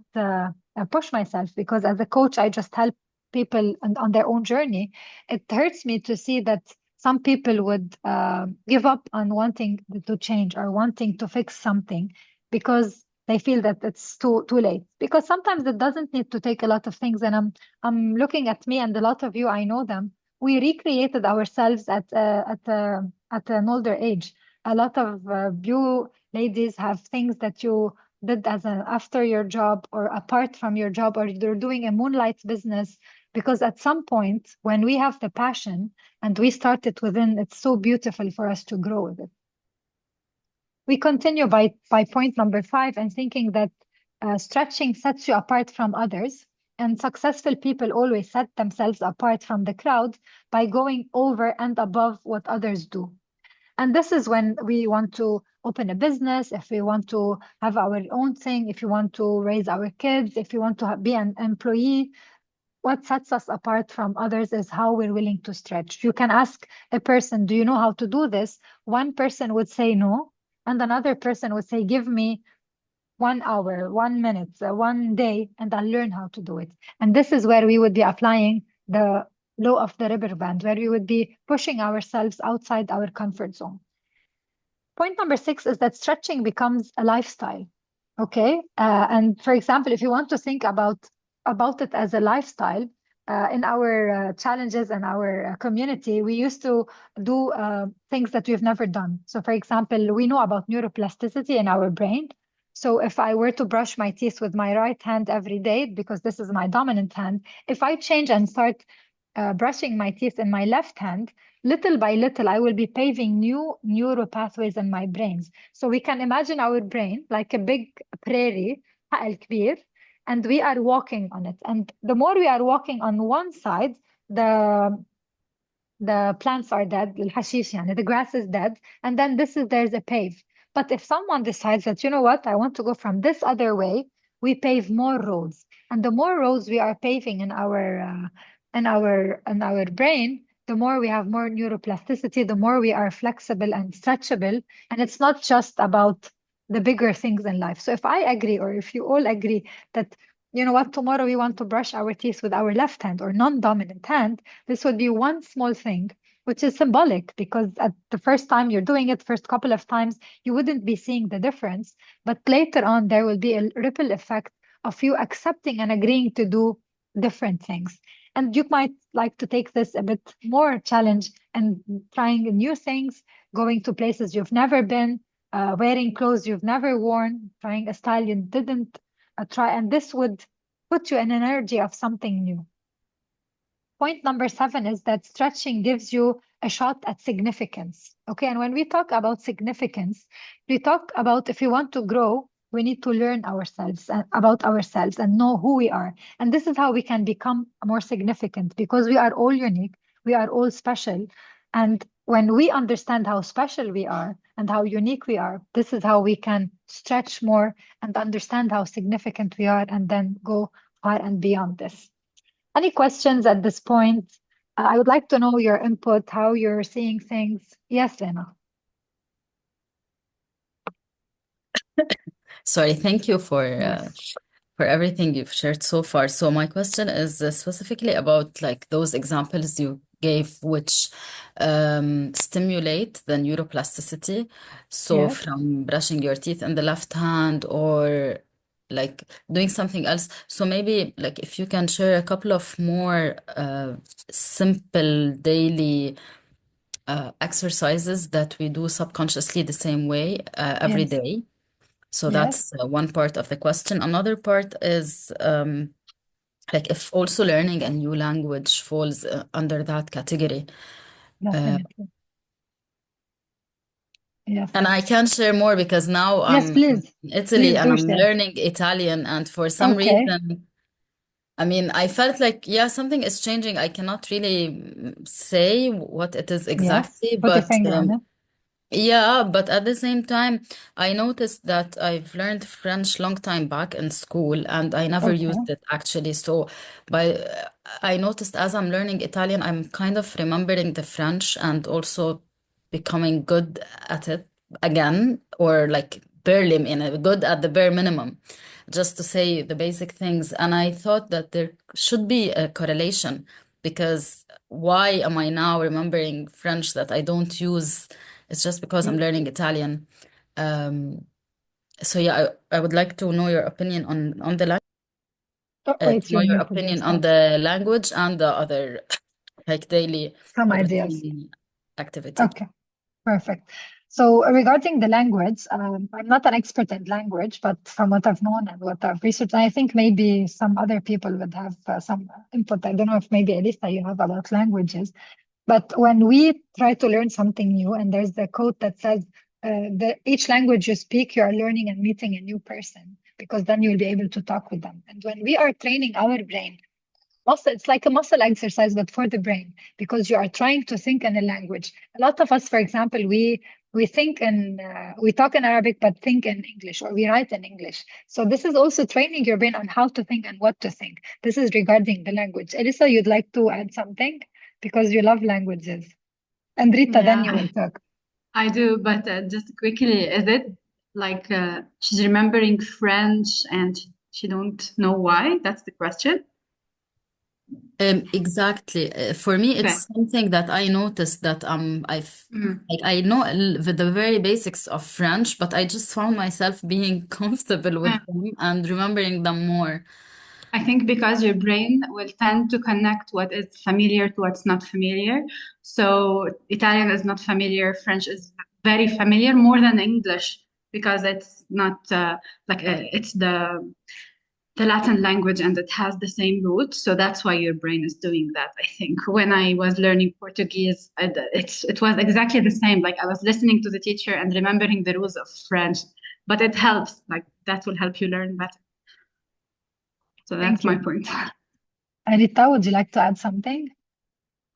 push myself, because as a coach, I just help people on their own journey, it hurts me to see that some people would give up on wanting to change or wanting to fix something because they feel that it's too late. Because sometimes it doesn't need to take a lot of things. And I'm looking at me and a lot of you, I know them. We recreated ourselves at an older age. A lot of you ladies have things that you did after your job or apart from your job, or you're doing a moonlight business, because at some point when we have the passion and we start it within, it's so beautiful for us to grow with it. We continue by point number 5 and thinking that stretching sets you apart from others, and successful people always set themselves apart from the crowd by going over and above what others do. And this is when we want to open a business, if we want to have our own thing, if you want to raise our kids, if you want to be an employee. What sets us apart from others is how we're willing to stretch. You can ask a person, do you know how to do this? One person would say no, and another person would say, give me 1 hour, 1 minute, 1 day, and I'll learn how to do it. And this is where we would be applying the law of the rubber band, where we would be pushing ourselves outside our comfort zone. Point number 6 is that stretching becomes a lifestyle. Okay. And for example, if you want to think about it as a lifestyle, in our challenges and our community, we used to do things that we've never done. So, for example, we know about neuroplasticity in our brain. So, if I were to brush my teeth with my right hand every day, because this is my dominant hand, if I change and start brushing my teeth in my left hand, little by little, I will be paving new neural pathways in my brains. So, we can imagine our brain like a big prairie, حقل كبير, and we are walking on it. And the more we are walking on one side, the plants are dead, الحشيش يعني, the grass is dead, and then there's a pave. But if someone decides that, you know what, I want to go from this other way, we pave more roads. And the more roads we are paving in our brain, the more we have more neuroplasticity, the more we are flexible and stretchable. And it's not just about the bigger things in life. So if I agree, or if you all agree that, you know what, tomorrow we want to brush our teeth with our left hand or non-dominant hand, this would be one small thing, which is symbolic, because at the first time you're doing it, first couple of times, you wouldn't be seeing the difference. But later on, there will be a ripple effect of you accepting and agreeing to do different things. And you might like to take this a bit more challenge and trying new things, going to places you've never been, wearing clothes you've never worn, trying a style you didn't try, and this would put you in an energy of something new. Point number 7 is that stretching gives you a shot at significance. Okay, and when we talk about significance, we talk about if you want to grow, we need to learn ourselves about ourselves and know who we are. And this is how we can become more significant, because we are all unique, we are all special. And when we understand how special we are and how unique we are, this is how we can stretch more and understand how significant we are, and then go far and beyond this. Any questions at this point? I would like to know your input, how you're seeing things. Yes, Lena. Sorry, thank you for Yes. everything you've shared so far. So my question is specifically about like those examples you gave, which stimulate the neuroplasticity. So Yes. from brushing your teeth in the left hand, or like doing something else. So maybe like if you can share a couple of more simple daily exercises that we do subconsciously the same way every Yes. day. So Yes. that's one part of the question. Another part is like if also learning a new language falls under that category. Definitely. Yes. And I can share more because now Yes, I'm please. in Italy Please and do I'm share. learning Italian. And for some Okay. reason, I mean, I felt like, yeah, something is changing. I cannot really say what it is Yes. exactly, Put a but finger on it. yeah, but at the same time, I noticed that I've learned French long time back in school and I never Okay. used it actually. So by I noticed as I'm learning Italian, I'm kind of remembering the French and also becoming good at it again, or like barely good at the bare minimum, just to say the basic things. And I thought that there should be a correlation, because why am I now remembering French that I don't use? It's just because I'm learning Italian. Um, so yeah, I would like to know your opinion on the language. Oh, To wait, know you're your muted. opinion Yes, on the language and the other like daily some or ideas. routine activity. Okay. Perfect. So regarding the language, I'm not an expert in language, but from what I've known and what I've researched, I think maybe some other people would have some input. I don't know if maybe Elisa you have about languages, but when we try to learn something new, and there's the quote that says, each language you speak, you are learning and meeting a new person, because then you'll be able to talk with them. And when we are training our brain, it's like a muscle exercise, but for the brain, because you are trying to think in a language. A lot of us, for example, we think in we talk in Arabic but think in English, or we write in English. So this is also training your brain on how to think and what to think. This is regarding the language. Elisa, you'd like to add something because you love languages. And Rita, then you will talk. I do, but just quickly, is it like she's remembering French and she don't know why? That's the question. Exactly. For me, Okay. it's something that I noticed that like I know the very basics of French, but I just found myself being comfortable with them and remembering them more. I think because your brain will tend to connect what is familiar to what's not familiar. So Italian is not familiar, French is very familiar, more than English, because it's not it's the Latin language and it has the same root. So that's why your brain is doing that, I think. When I was learning Portuguese, it was exactly the same. Like I was listening to the teacher and remembering the rules of French, but it helps. Like that will help you learn better. So Thank that's my you. point. Rita, would you like to add something?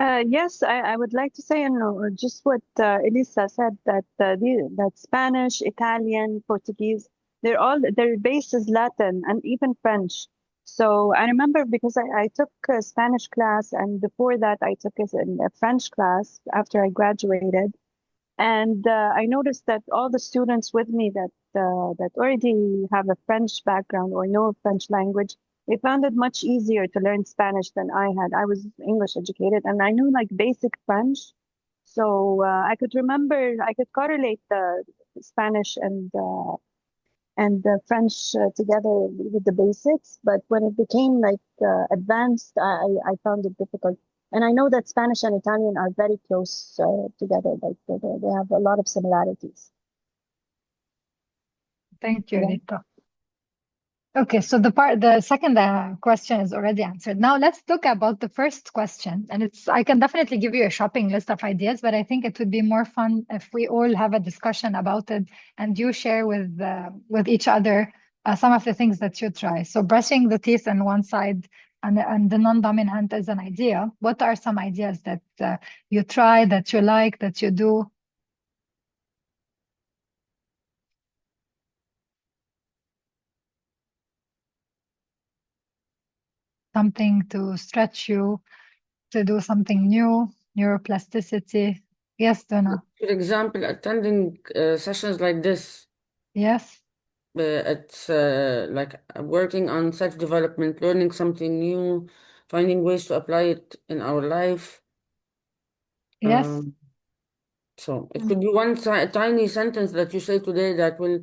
Yes, I would like to say, just what Elisa said, that that Spanish, Italian, Portuguese, their base is Latin and even French. So I remember because I took a Spanish class, and before that I took a French class after I graduated. And I noticed that all the students with me that already have a French background or know French language, they found it much easier to learn Spanish than I had. I was English educated and I knew like basic French. So I could correlate the Spanish and the French together with the basics. But when it became like advanced, I found it difficult. And I know that Spanish and Italian are very close together. Like they have a lot of similarities. Thank you, Yeah. Rita. Okay, so the second question is already answered. Now let's talk about the first question. And I can definitely give you a shopping list of ideas, but I think it would be more fun if we all have a discussion about it and you share with each other some of the things that you try. So brushing the teeth on one side and the non-dominant is an idea. What are some ideas that you try, that you like, that you do? Something to stretch you, to do something new, neuroplasticity. Yes, Donna. For example, attending sessions like this, Yes, it's like working on self-development, learning something new, finding ways to apply it in our life. yes, So it could be one tiny sentence that you say today that will,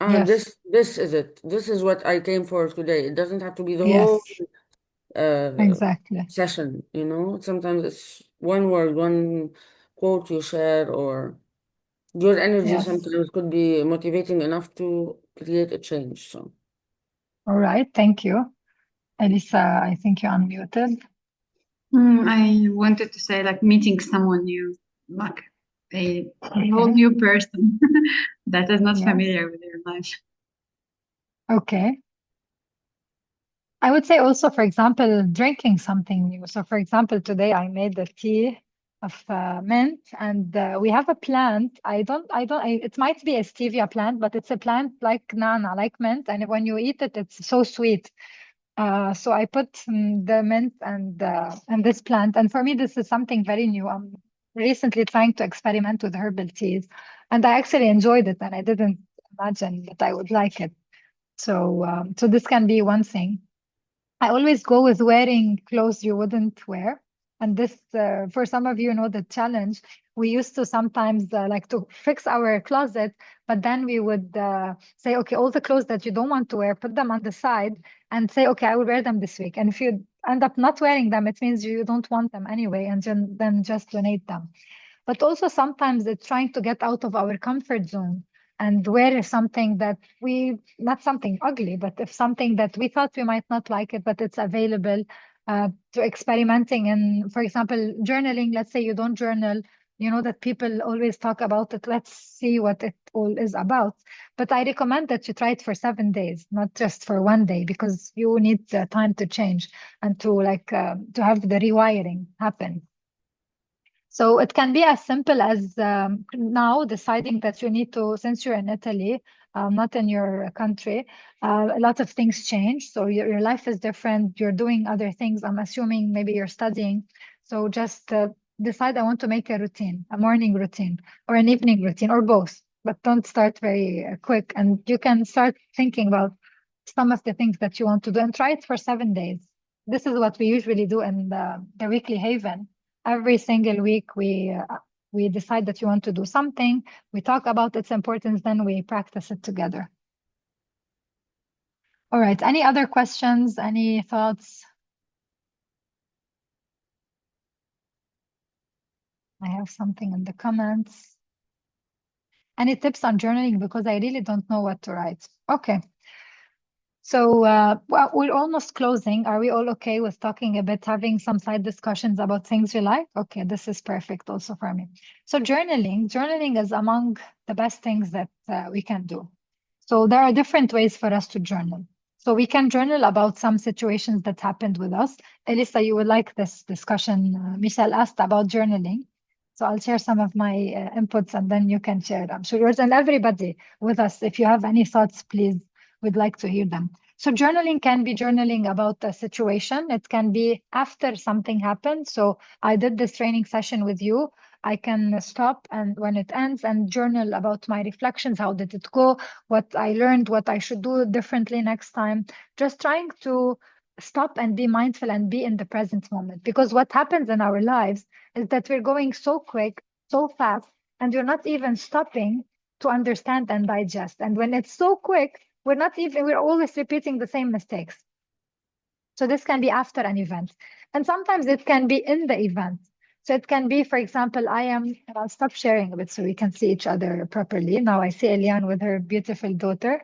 yes, this is it. This is what I came for today. It doesn't have to be the whole yes, exactly. session, you know. Sometimes it's one word, one quote you share, or your energy Yes. sometimes could be motivating enough to create a change. So All right. Thank you. Elisa, I think you're unmuted. I wanted to say like meeting someone new, like a whole Okay. new person that is not Yes. familiar with your life. Okay. I would say also, for example, drinking something new. So, for example, today I made a tea of mint, and we have a plant. It might be a stevia plant, but it's a plant like nana, like mint, and when you eat it, it's so sweet. So I put the mint and this plant, and for me, this is something very new. I'm recently trying to experiment with herbal teas, and I actually enjoyed it, and I didn't imagine that I would like it. So this can be one thing. I always go with wearing clothes you wouldn't wear. And this, for some of you know the challenge, we used to sometimes like to fix our closet, but then we would say, okay, all the clothes that you don't want to wear, put them on the side and say, okay, I will wear them this week. And if you end up not wearing them, it means you don't want them anyway, and then just donate them. But also sometimes it's trying to get out of our comfort zone and wear something that not something ugly, but if something that we thought we might not like it, but it's available, to experimenting. And for example, journaling, let's say you don't journal, you know that people always talk about it. Let's see what it all is about. But I recommend that you try it for 7 days, not just for one day, because you need the time to change and to have the rewiring happen. So it can be as simple as now deciding that you need to, since you're in Italy, not in your country, a lot of things change. So your life is different. You're doing other things. I'm assuming maybe you're studying. So just decide I want to make a routine, a morning routine or an evening routine or both, but don't start very quick. And you can start thinking about some of the things that you want to do and try it for 7 days. This is what we usually do in the weekly haven. Every single week, we decide that you want to do something. We talk about its importance, then we practice it together. All right. Any other questions? Any thoughts? I have something in the comments. Any tips on journaling? Because I really don't know what to write. Okay. So well, we're almost closing. Are we all okay with talking a bit, having some side discussions about things we like? Okay, this is perfect also for me. So journaling is among the best things that we can do. So there are different ways for us to journal. So we can journal about some situations that happened with us. Elisa, you would like this discussion. Michelle asked about journaling. So I'll share some of my inputs and then you can share them. So yours and everybody with us, if you have any thoughts, please, we'd like to hear them. So journaling can be journaling about a situation. It can be after something happened. So I did this training session with you. I can stop and when it ends and journal about my reflections. How did it go? What I learned, what I should do differently next time. Just trying to stop and be mindful and be in the present moment. Because what happens in our lives is that we're going so quick, so fast, and we're not even stopping to understand and digest. And when it's so quick, we're always repeating the same mistakes. So this can be after an event. And sometimes it can be in the event. So it can be, for example, I'll stop sharing a bit so we can see each other properly. Now I see Eliane with her beautiful daughter.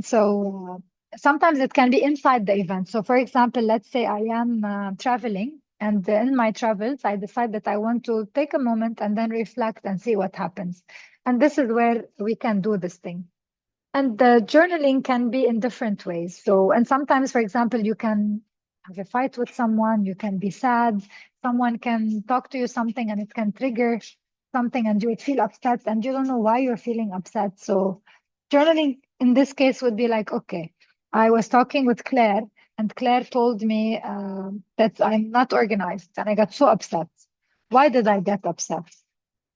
So sometimes it can be inside the event. So for example, let's say I am traveling and in my travels, I decide that I want to take a moment and then reflect and see what happens. And this is where we can do this thing. And the journaling can be in different ways. So, and sometimes, for example, you can have a fight with someone, you can be sad, someone can talk to you something and it can trigger something and you would feel upset and you don't know why you're feeling upset. So journaling in this case would be like, okay, I was talking with Claire and Claire told me that I'm not organized and I got so upset. Why did I get upset?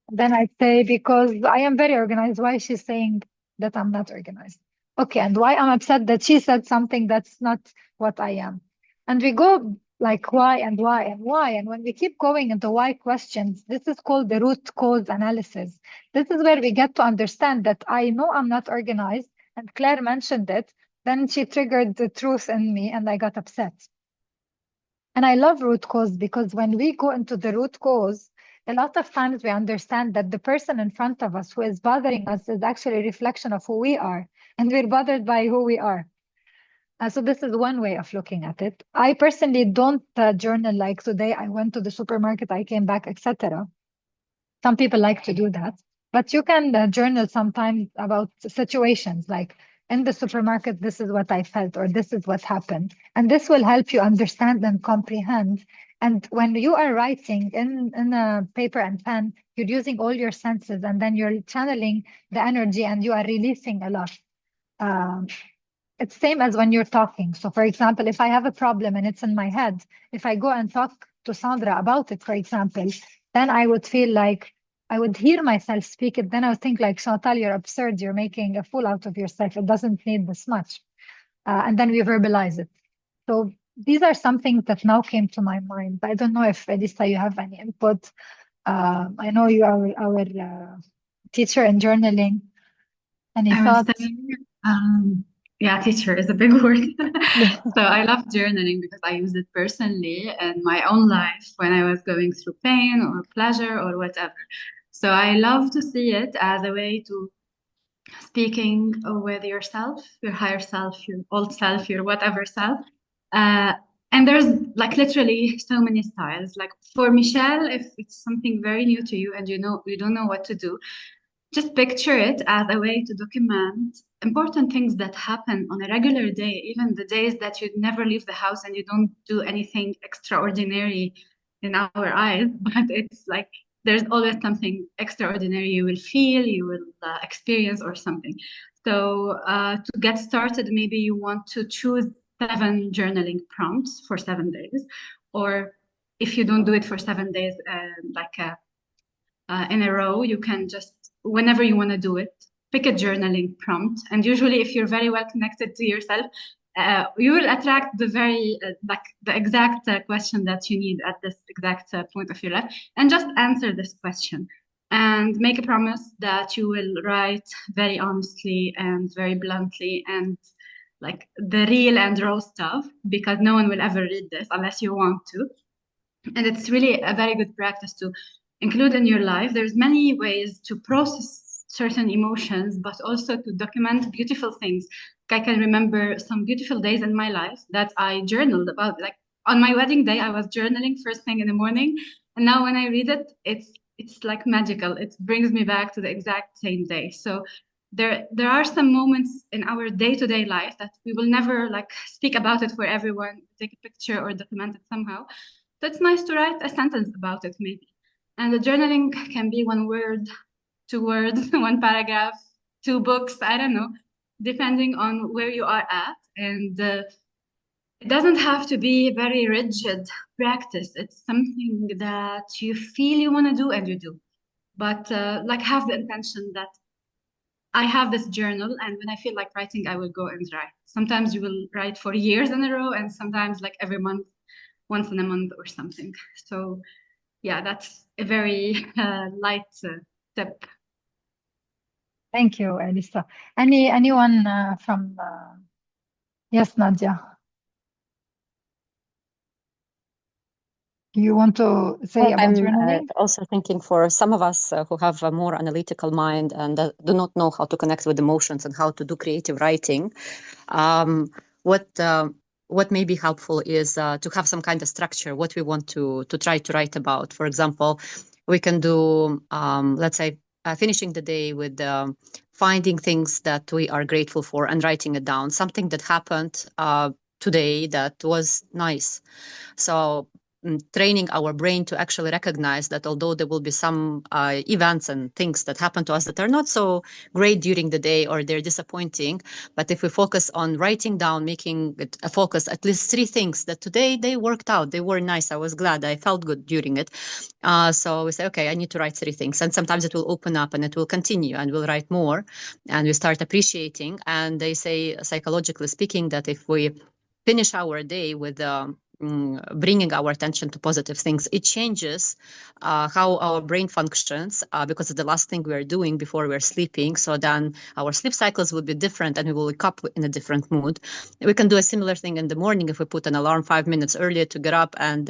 Then I'd say, because I am very organized. Why is she saying that I'm not organized? Okay, and why I'm upset that she said something that's not what I am. And we go like why and why and why. And when we keep going into why questions, this is called the root cause analysis. This is where we get to understand that I know I'm not organized, and Claire mentioned it. Then she triggered the truth in me, and I got upset. And I love root cause because when we go into the root cause, a lot of times we understand that the person in front of us who is bothering us is actually a reflection of who we are, and we're bothered by who we are. So this is one way of looking at it. I personally don't journal like today. I went to the supermarket, I came back, etc. Some people like to do that, but you can journal sometimes about situations like in the supermarket, this is what I felt, or this is what happened. And this will help you understand and comprehend. And when you are writing in a paper and pen, you're using all your senses and then you're channeling the energy and you are releasing a lot. It's same as when you're talking. So for example, if I have a problem and it's in my head, if I go and talk to Sandra about it, for example, then I would feel like I would hear myself speak it. Then I would think like, Chantal, you're absurd. You're making a fool out of yourself. It doesn't need this much. And then we verbalize it. So these are some things that now came to my mind. I don't know if, Elisa, you have any input. I know you are our teacher in journaling. Any I was thoughts? saying, yeah, teacher is a big word. So I love journaling because I use it personally in my own life when I was going through pain or pleasure or whatever. So I love to see it as a way to speaking with yourself, your higher self, your old self, your whatever self. And there's like literally so many styles. Like for Michelle, if it's something very new to you and you don't know what to do, just picture it as a way to document important things that happen on a regular day, even the days that you never leave the house and you don't do anything extraordinary in our eyes, but it's like there's always something extraordinary you will feel, you will experience or something. So to get started, maybe you want to choose 7 journaling prompts for 7 days, or if you don't do it for 7 days, in a row, you can just, whenever you want to do it, pick a journaling prompt. And usually, if you're very well connected to yourself, you will attract the exact question that you need at this exact point of your life. And just answer this question and make a promise that you will write very honestly and very bluntly and like the real and raw stuff, because no one will ever read this unless you want to. And it's really a very good practice to include in your life. There's many ways to process certain emotions, but also to document beautiful things. Like I can remember some beautiful days in my life that I journaled about. Like on my wedding day, I was journaling first thing in the morning. And now when I read it, it's like magical. It brings me back to the exact same day. So there are some moments in our day-to-day life that we will never like speak about it for everyone, take a picture or document it somehow. So it's nice to write a sentence about it, maybe. And the journaling can be 1 word, 2 words, 1 paragraph, 2 books, I don't know, depending on where you are at. And it doesn't have to be a very rigid practice. It's something that you feel you want to do and you do. But like have the intention that I have this journal, and when I feel like writing, I will go and write. Sometimes you will write for years in a row, and sometimes like every month, once in a month or something. So yeah, that's a very light tip. Thank you, Elisa. Anyone from yes, Nadia. You want to say about I'm journaling? also thinking for some of us who have a more analytical mind and do not know how to connect with emotions and how to do creative writing, um, what may be helpful is to have some kind of structure, what we want to try to write about. For example, we can do, let's say, finishing the day with finding things that we are grateful for and writing it down, something that happened today that was nice. So training our brain to actually recognize that although there will be some events and things that happen to us that are not so great during the day or they're disappointing, but if we focus on writing down, making it a focus, at least 3 things that today they worked out, they were nice, I was glad, I felt good during it. So we say, okay, I need to write 3 things. And sometimes it will open up and it will continue and we'll write more and we start appreciating. And they say, psychologically speaking, that if we finish our day with bringing our attention to positive things, it changes how our brain functions because it's the last thing we're doing before we're sleeping. So then our sleep cycles will be different and we will wake up in a different mood. We can do a similar thing in the morning if we put an alarm 5 minutes earlier to get up and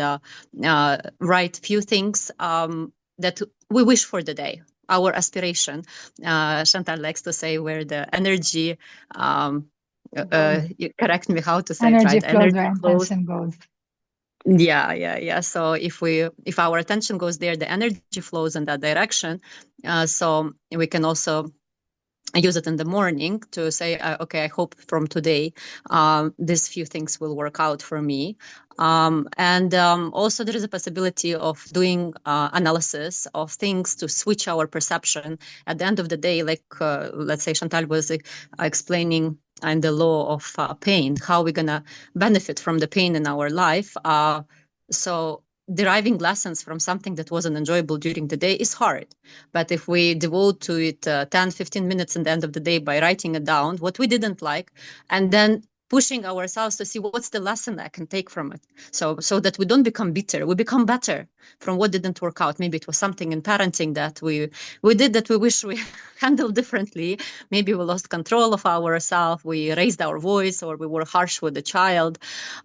write few things that we wish for the day, our aspiration. Chantal likes to say where the energy you correct me how to say Energy it right. flows Energy where flows. intention goes. Yeah. So if our attention goes there, the energy flows in that direction. So we can also use it in the morning to say, okay, I hope from today these few things will work out for me. And also there is a possibility of doing analysis of things to switch our perception at the end of the day, like let's say Chantal was explaining and the law of pain, how we're going to benefit from the pain in our life. So deriving lessons from something that wasn't enjoyable during the day is hard. But if we devote to it 10, 15 minutes at the end of the day by writing it down, what we didn't like, and then pushing ourselves to see what's the lesson I can take from it. So that we don't become bitter, we become better from what didn't work out. Maybe it was something in parenting that we did that we wish we handled differently. Maybe we lost control of ourselves, we raised our voice, or we were harsh with the child.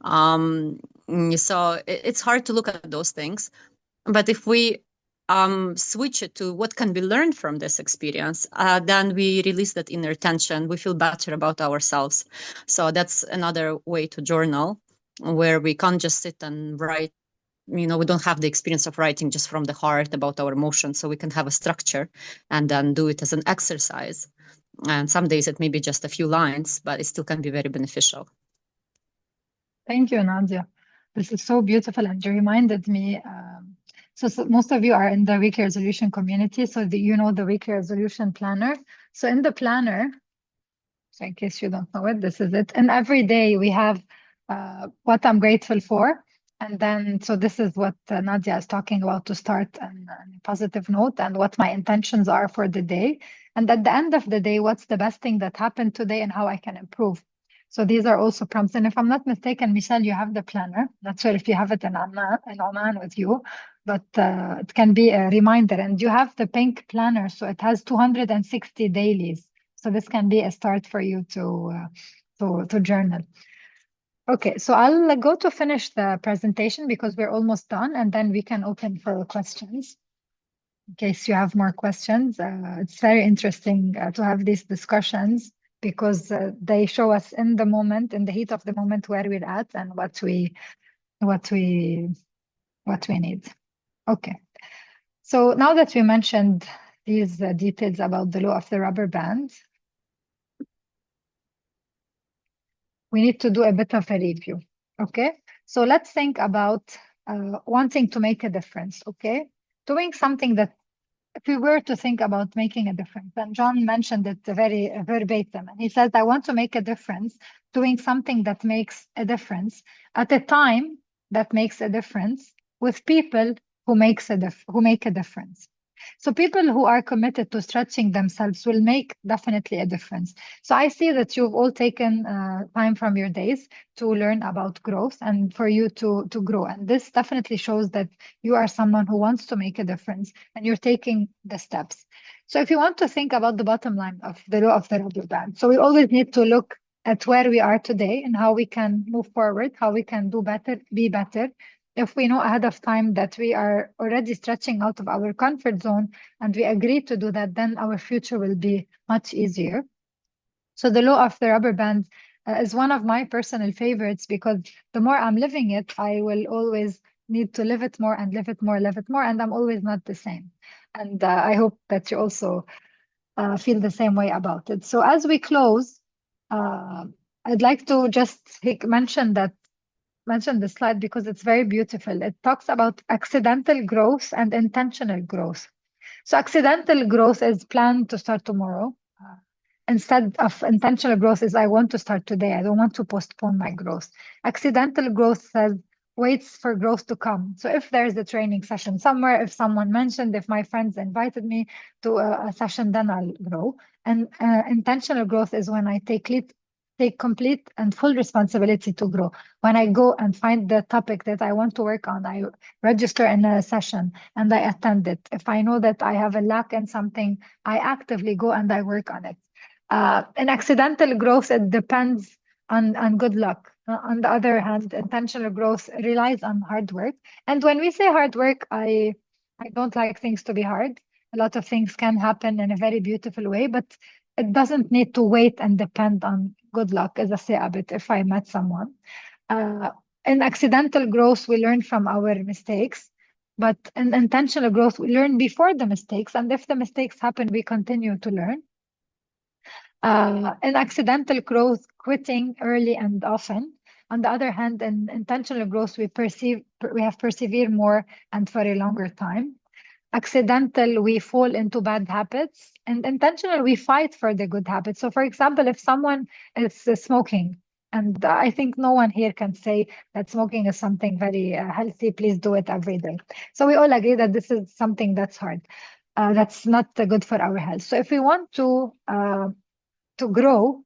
So it's hard to look at those things. But if we switch it to what can be learned from this experience, then we release that inner tension. We feel better about ourselves. So that's another way to journal, where we can't just sit and write. We don't have the experience of writing just from the heart about our emotions. So we can have a structure and then do it as an exercise. And some days it may be just a few lines, but it still can be very beneficial. Thank you, Nadia. This is so beautiful, and you reminded me. So most of you are in the weekly resolution community, so you know the weekly resolution planner. So in the planner, so in case you don't know it, this is it. And every day we have what I'm grateful for. And then, so this is what Nadia is talking about to start on a positive note, and what my intentions are for the day. And at the end of the day, what's the best thing that happened today and how I can improve. So these are also prompts. And if I'm not mistaken, Michelle, you have the planner. Not sure if you have it in Oman with you, but it can be a reminder. And you have the pink planner, so it has 260 dailies. So this can be a start for you to to journal. Okay, so I'll go to finish the presentation because we're almost done, and then we can open for questions in case you have more questions. It's very interesting to have these discussions because they show us in the moment, in the heat of the moment, where we're at and what we need. Okay, so now that we mentioned these details about the law of the rubber band, we need to do a bit of a review. Okay, so let's think about wanting to make a difference. Okay, doing something that, if we were to think about making a difference, and John mentioned it very verbatim, and he says, I want to make a difference doing something that makes a difference at a time that makes a difference with people who make a difference. So people who are committed to stretching themselves will make definitely a difference. So I see that you've all taken time from your days to learn about growth and for you to grow. And this definitely shows that you are someone who wants to make a difference and you're taking the steps. So if you want to think about the bottom line of the law of the rubber band, so we always need to look at where we are today and how we can move forward, how we can do better, be better. If we know ahead of time that we are already stretching out of our comfort zone and we agree to do that, then our future will be much easier. So the law of the rubber band is one of my personal favorites because the more I'm living it, I will always need to live it more and live it more, live it more, and I'm always not the same. And I hope that you also feel the same way about it. So as we close, I'd like to just mention the slide because it's very beautiful. It talks about accidental growth and intentional growth. So accidental growth is planned to start tomorrow. Instead of intentional growth is I want to start today. I don't want to postpone my growth. Accidental growth says waits for growth to come. So if there's a training session somewhere, if someone mentioned, if my friends invited me to a session, then I'll grow. And intentional growth is when I take complete and full responsibility to grow. When I go and find the topic that I want to work on, I register in a session and I attend it. If I know that I have a lack in something, I actively go and I work on it. In accidental growth, it depends on good luck. On the other hand, intentional growth relies on hard work. And when we say hard work, I don't like things to be hard. A lot of things can happen in a very beautiful way, but it doesn't need to wait and depend on good luck, as I say a bit, if I met someone. In accidental growth, we learn from our mistakes, but in intentional growth, we learn before the mistakes. And if the mistakes happen, we continue to learn. In accidental growth, quitting early and often. On the other hand, in intentional growth, we have persevered more and for a longer time. Accidental, we fall into bad habits, and intentional, we fight for the good habits. So for example, if someone is smoking, and I think no one here can say that smoking is something very healthy, please do it every day. So we all agree that this is something that's hard. That's not good for our health. So if we want to grow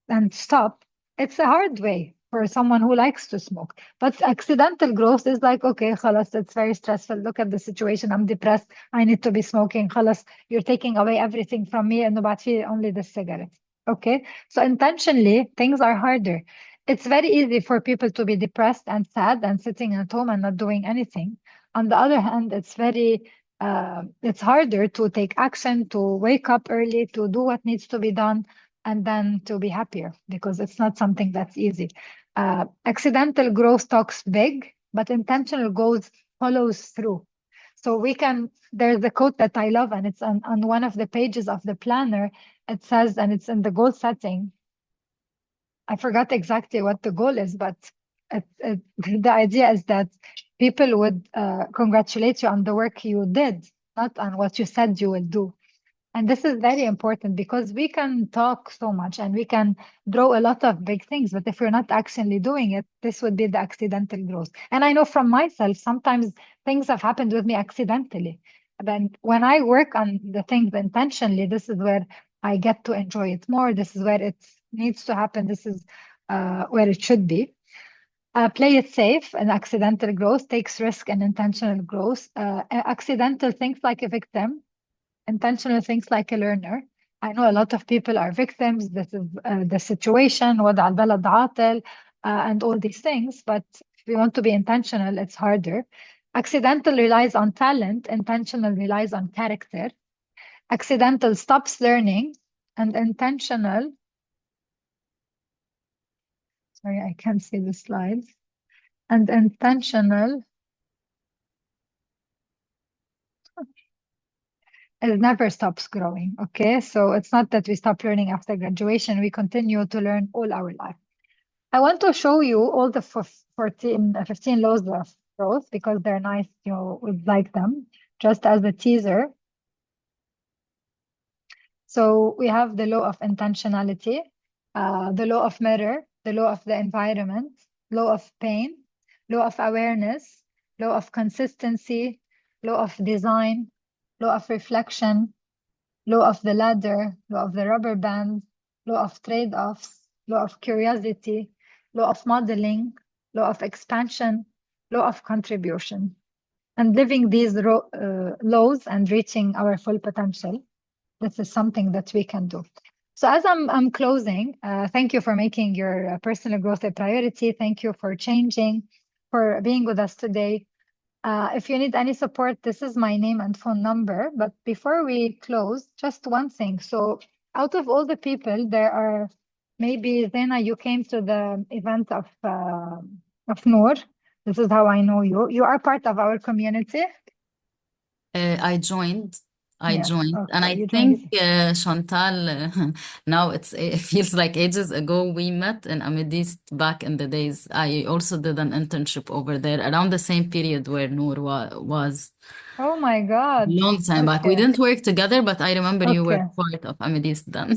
and stop, it's a hard way for someone who likes to smoke. But accidental growth is like, okay, khalas, it's very stressful. Look at the situation. I'm depressed. I need to be smoking. Khalas, you're taking away everything from me and only the cigarette. Okay, so intentionally, things are harder. It's very easy for people to be depressed and sad and sitting at home and not doing anything. On the other hand, it's harder to take action, to wake up early, to do what needs to be done, and then to be happier because it's not something that's easy. Accidental growth talks big, but intentional growth follows through. So there's a quote that I love, and it's on one of the pages of the planner. It says, and it's in the goal setting. I forgot exactly what the goal is, but the idea is that people would congratulate you on the work you did, not on what you said you will do. And this is very important because we can talk so much and we can draw a lot of big things, but if we're not actually doing it, this would be the accidental growth. And I know from myself, sometimes things have happened with me accidentally. But when I work on the things intentionally, this is where I get to enjoy it more. This is where it needs to happen. This is where it should be. Play it safe, and accidental growth takes risk and intentional growth. Accidental things like a victim. Intentional things like a learner. I know a lot of people are victims. This is the situation, وضع البلد عاطل, and all these things. But if we want to be intentional, it's harder. Accidental relies on talent. Intentional relies on character. Accidental stops learning, and intentional, sorry, I can't see the slides. And intentional it never stops growing. Okay, so it's not that we stop learning after graduation, we continue to learn all our life. I want to show you all the 15 laws of growth because they're nice, you would like them, just as a teaser. So we have the law of intentionality, the law of mirror, the law of the environment, law of pain, law of awareness, law of consistency, law of design, law of reflection, law of the ladder, law of the rubber band, law of trade-offs, law of curiosity, law of modeling, law of expansion, law of contribution. And living these laws and reaching our full potential, this is something that we can do. So as I'm closing, thank you for making your personal growth a priority. Thank you for changing, for being with us today. If you need any support, this is my name and phone number. But before we close, just one thing. So out of all the people, there are maybe, Zena, you came to the event of Noor. This is how I know you. You are part of our community. I joined. Yes, And okay, I you joined. think Chantal, now it feels like ages ago we met in Amethyst back in the days. I also did an internship over there around the same period where Noor was Oh my God. long time back. We Okay. didn't work together, but I remember you were Okay. part of Amethyst then.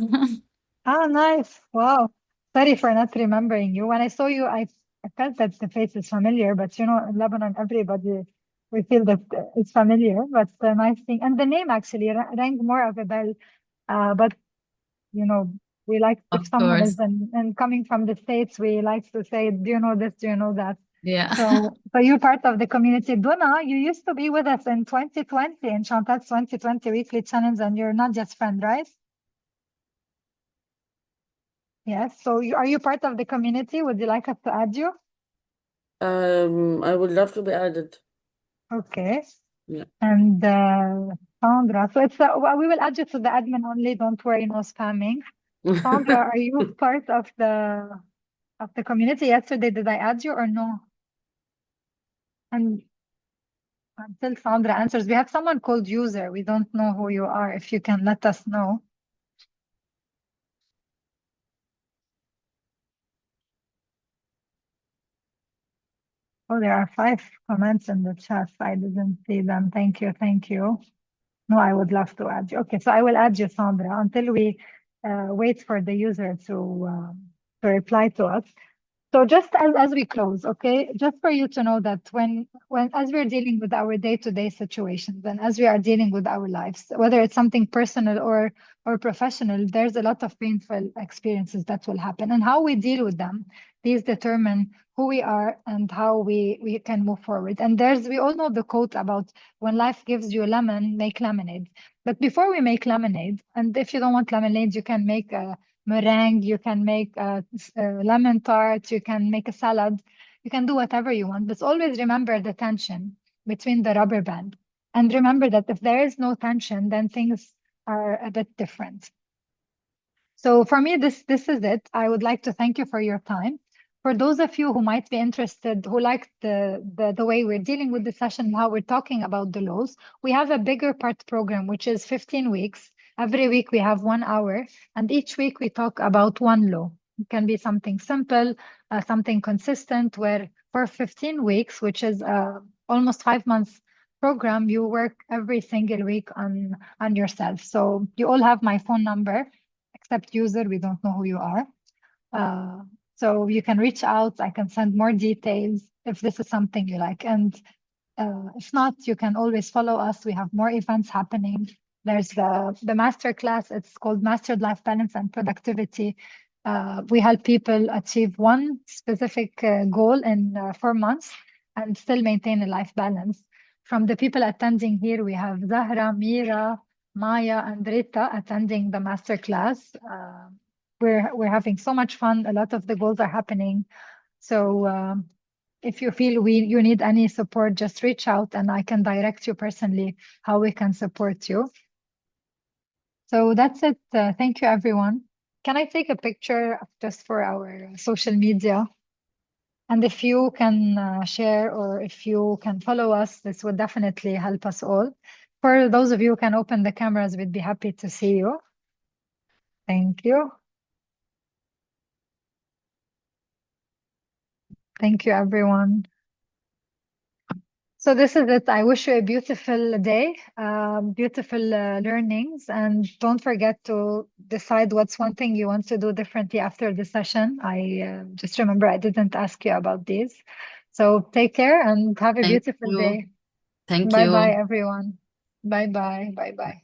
Ah, nice. Wow. Sorry for not remembering you. When I saw you, I felt that the face is familiar, but you know, in Lebanon, everybody, we feel that it's familiar, but the nice thing, and the name actually rang more of a bell. But you know, we like if Of someone is course. and coming from the States, we like to say, do you know this? Do you know that? Yeah. So you're part of the community. Donna, you used to be with us in 2020 in Chantal's 2020 weekly challenge, and you're not just friend, right? Yes. So are you part of the community? Would you like us to add you? I would love to be added. Okay. Yeah. And Sandra, so it's we will add you to the admin only. Don't worry, no spamming. Sandra, are you part of the community? Yesterday, did I add you or no? And until Sandra answers, we have someone called user. We don't know who you are. If you can let us know. Oh, there are 5 comments in the chat. I didn't see them. Thank you. Thank you. No, I would love to add you. Okay, so I will add you, Sandra, until we wait for the user to reply to us. So just as we close, okay, just for you to know that when as we're dealing with our day-to-day situations and as we are dealing with our lives, whether it's something personal or professional, there's a lot of painful experiences that will happen. And how we deal with them, these determine who we are and how we can move forward. And we all know the quote about when life gives you a lemon, make lemonade. But before we make lemonade, and if you don't want lemonade, you can make a meringue, you can make a lemon tart, you can make a salad, you can do whatever you want. But always remember the tension between the rubber band. And remember that if there is no tension, then things are a bit different. So for me, this is it. I would like to thank you for your time. For those of you who might be interested, who like the way we're dealing with the session, how we're talking about the laws, we have a bigger part program, which is 15 weeks. Every week we have 1 hour, and each week we talk about one law. It can be something simple, something consistent, where for 15 weeks, which is almost 5 months program, you work every single week on yourself. So you all have my phone number, except user, we don't know who you are. So you can reach out. I can send more details if this is something you like. And if not, you can always follow us. We have more events happening. There's the masterclass. It's called Mastered Life Balance and Productivity. We help people achieve one specific goal in 4 months and still maintain a life balance. From the people attending here, we have Zahra, Mira, Maya, and Rita attending the masterclass. We're having so much fun. A lot of the goals are happening. So if you feel you need any support, just reach out and I can direct you personally how we can support you. So that's it. Thank you, everyone. Can I take a picture just for our social media? And if you can share or if you can follow us, this would definitely help us all. For those of you who can open the cameras, we'd be happy to see you. Thank you. Thank you, everyone. So this is it. I wish you a beautiful day, beautiful learnings, and don't forget to decide what's one thing you want to do differently after the session. I just remember I didn't ask you about these. So take care and have a Thank beautiful you. day. Thank Bye-bye, you. everyone. Bye-bye. Bye-bye.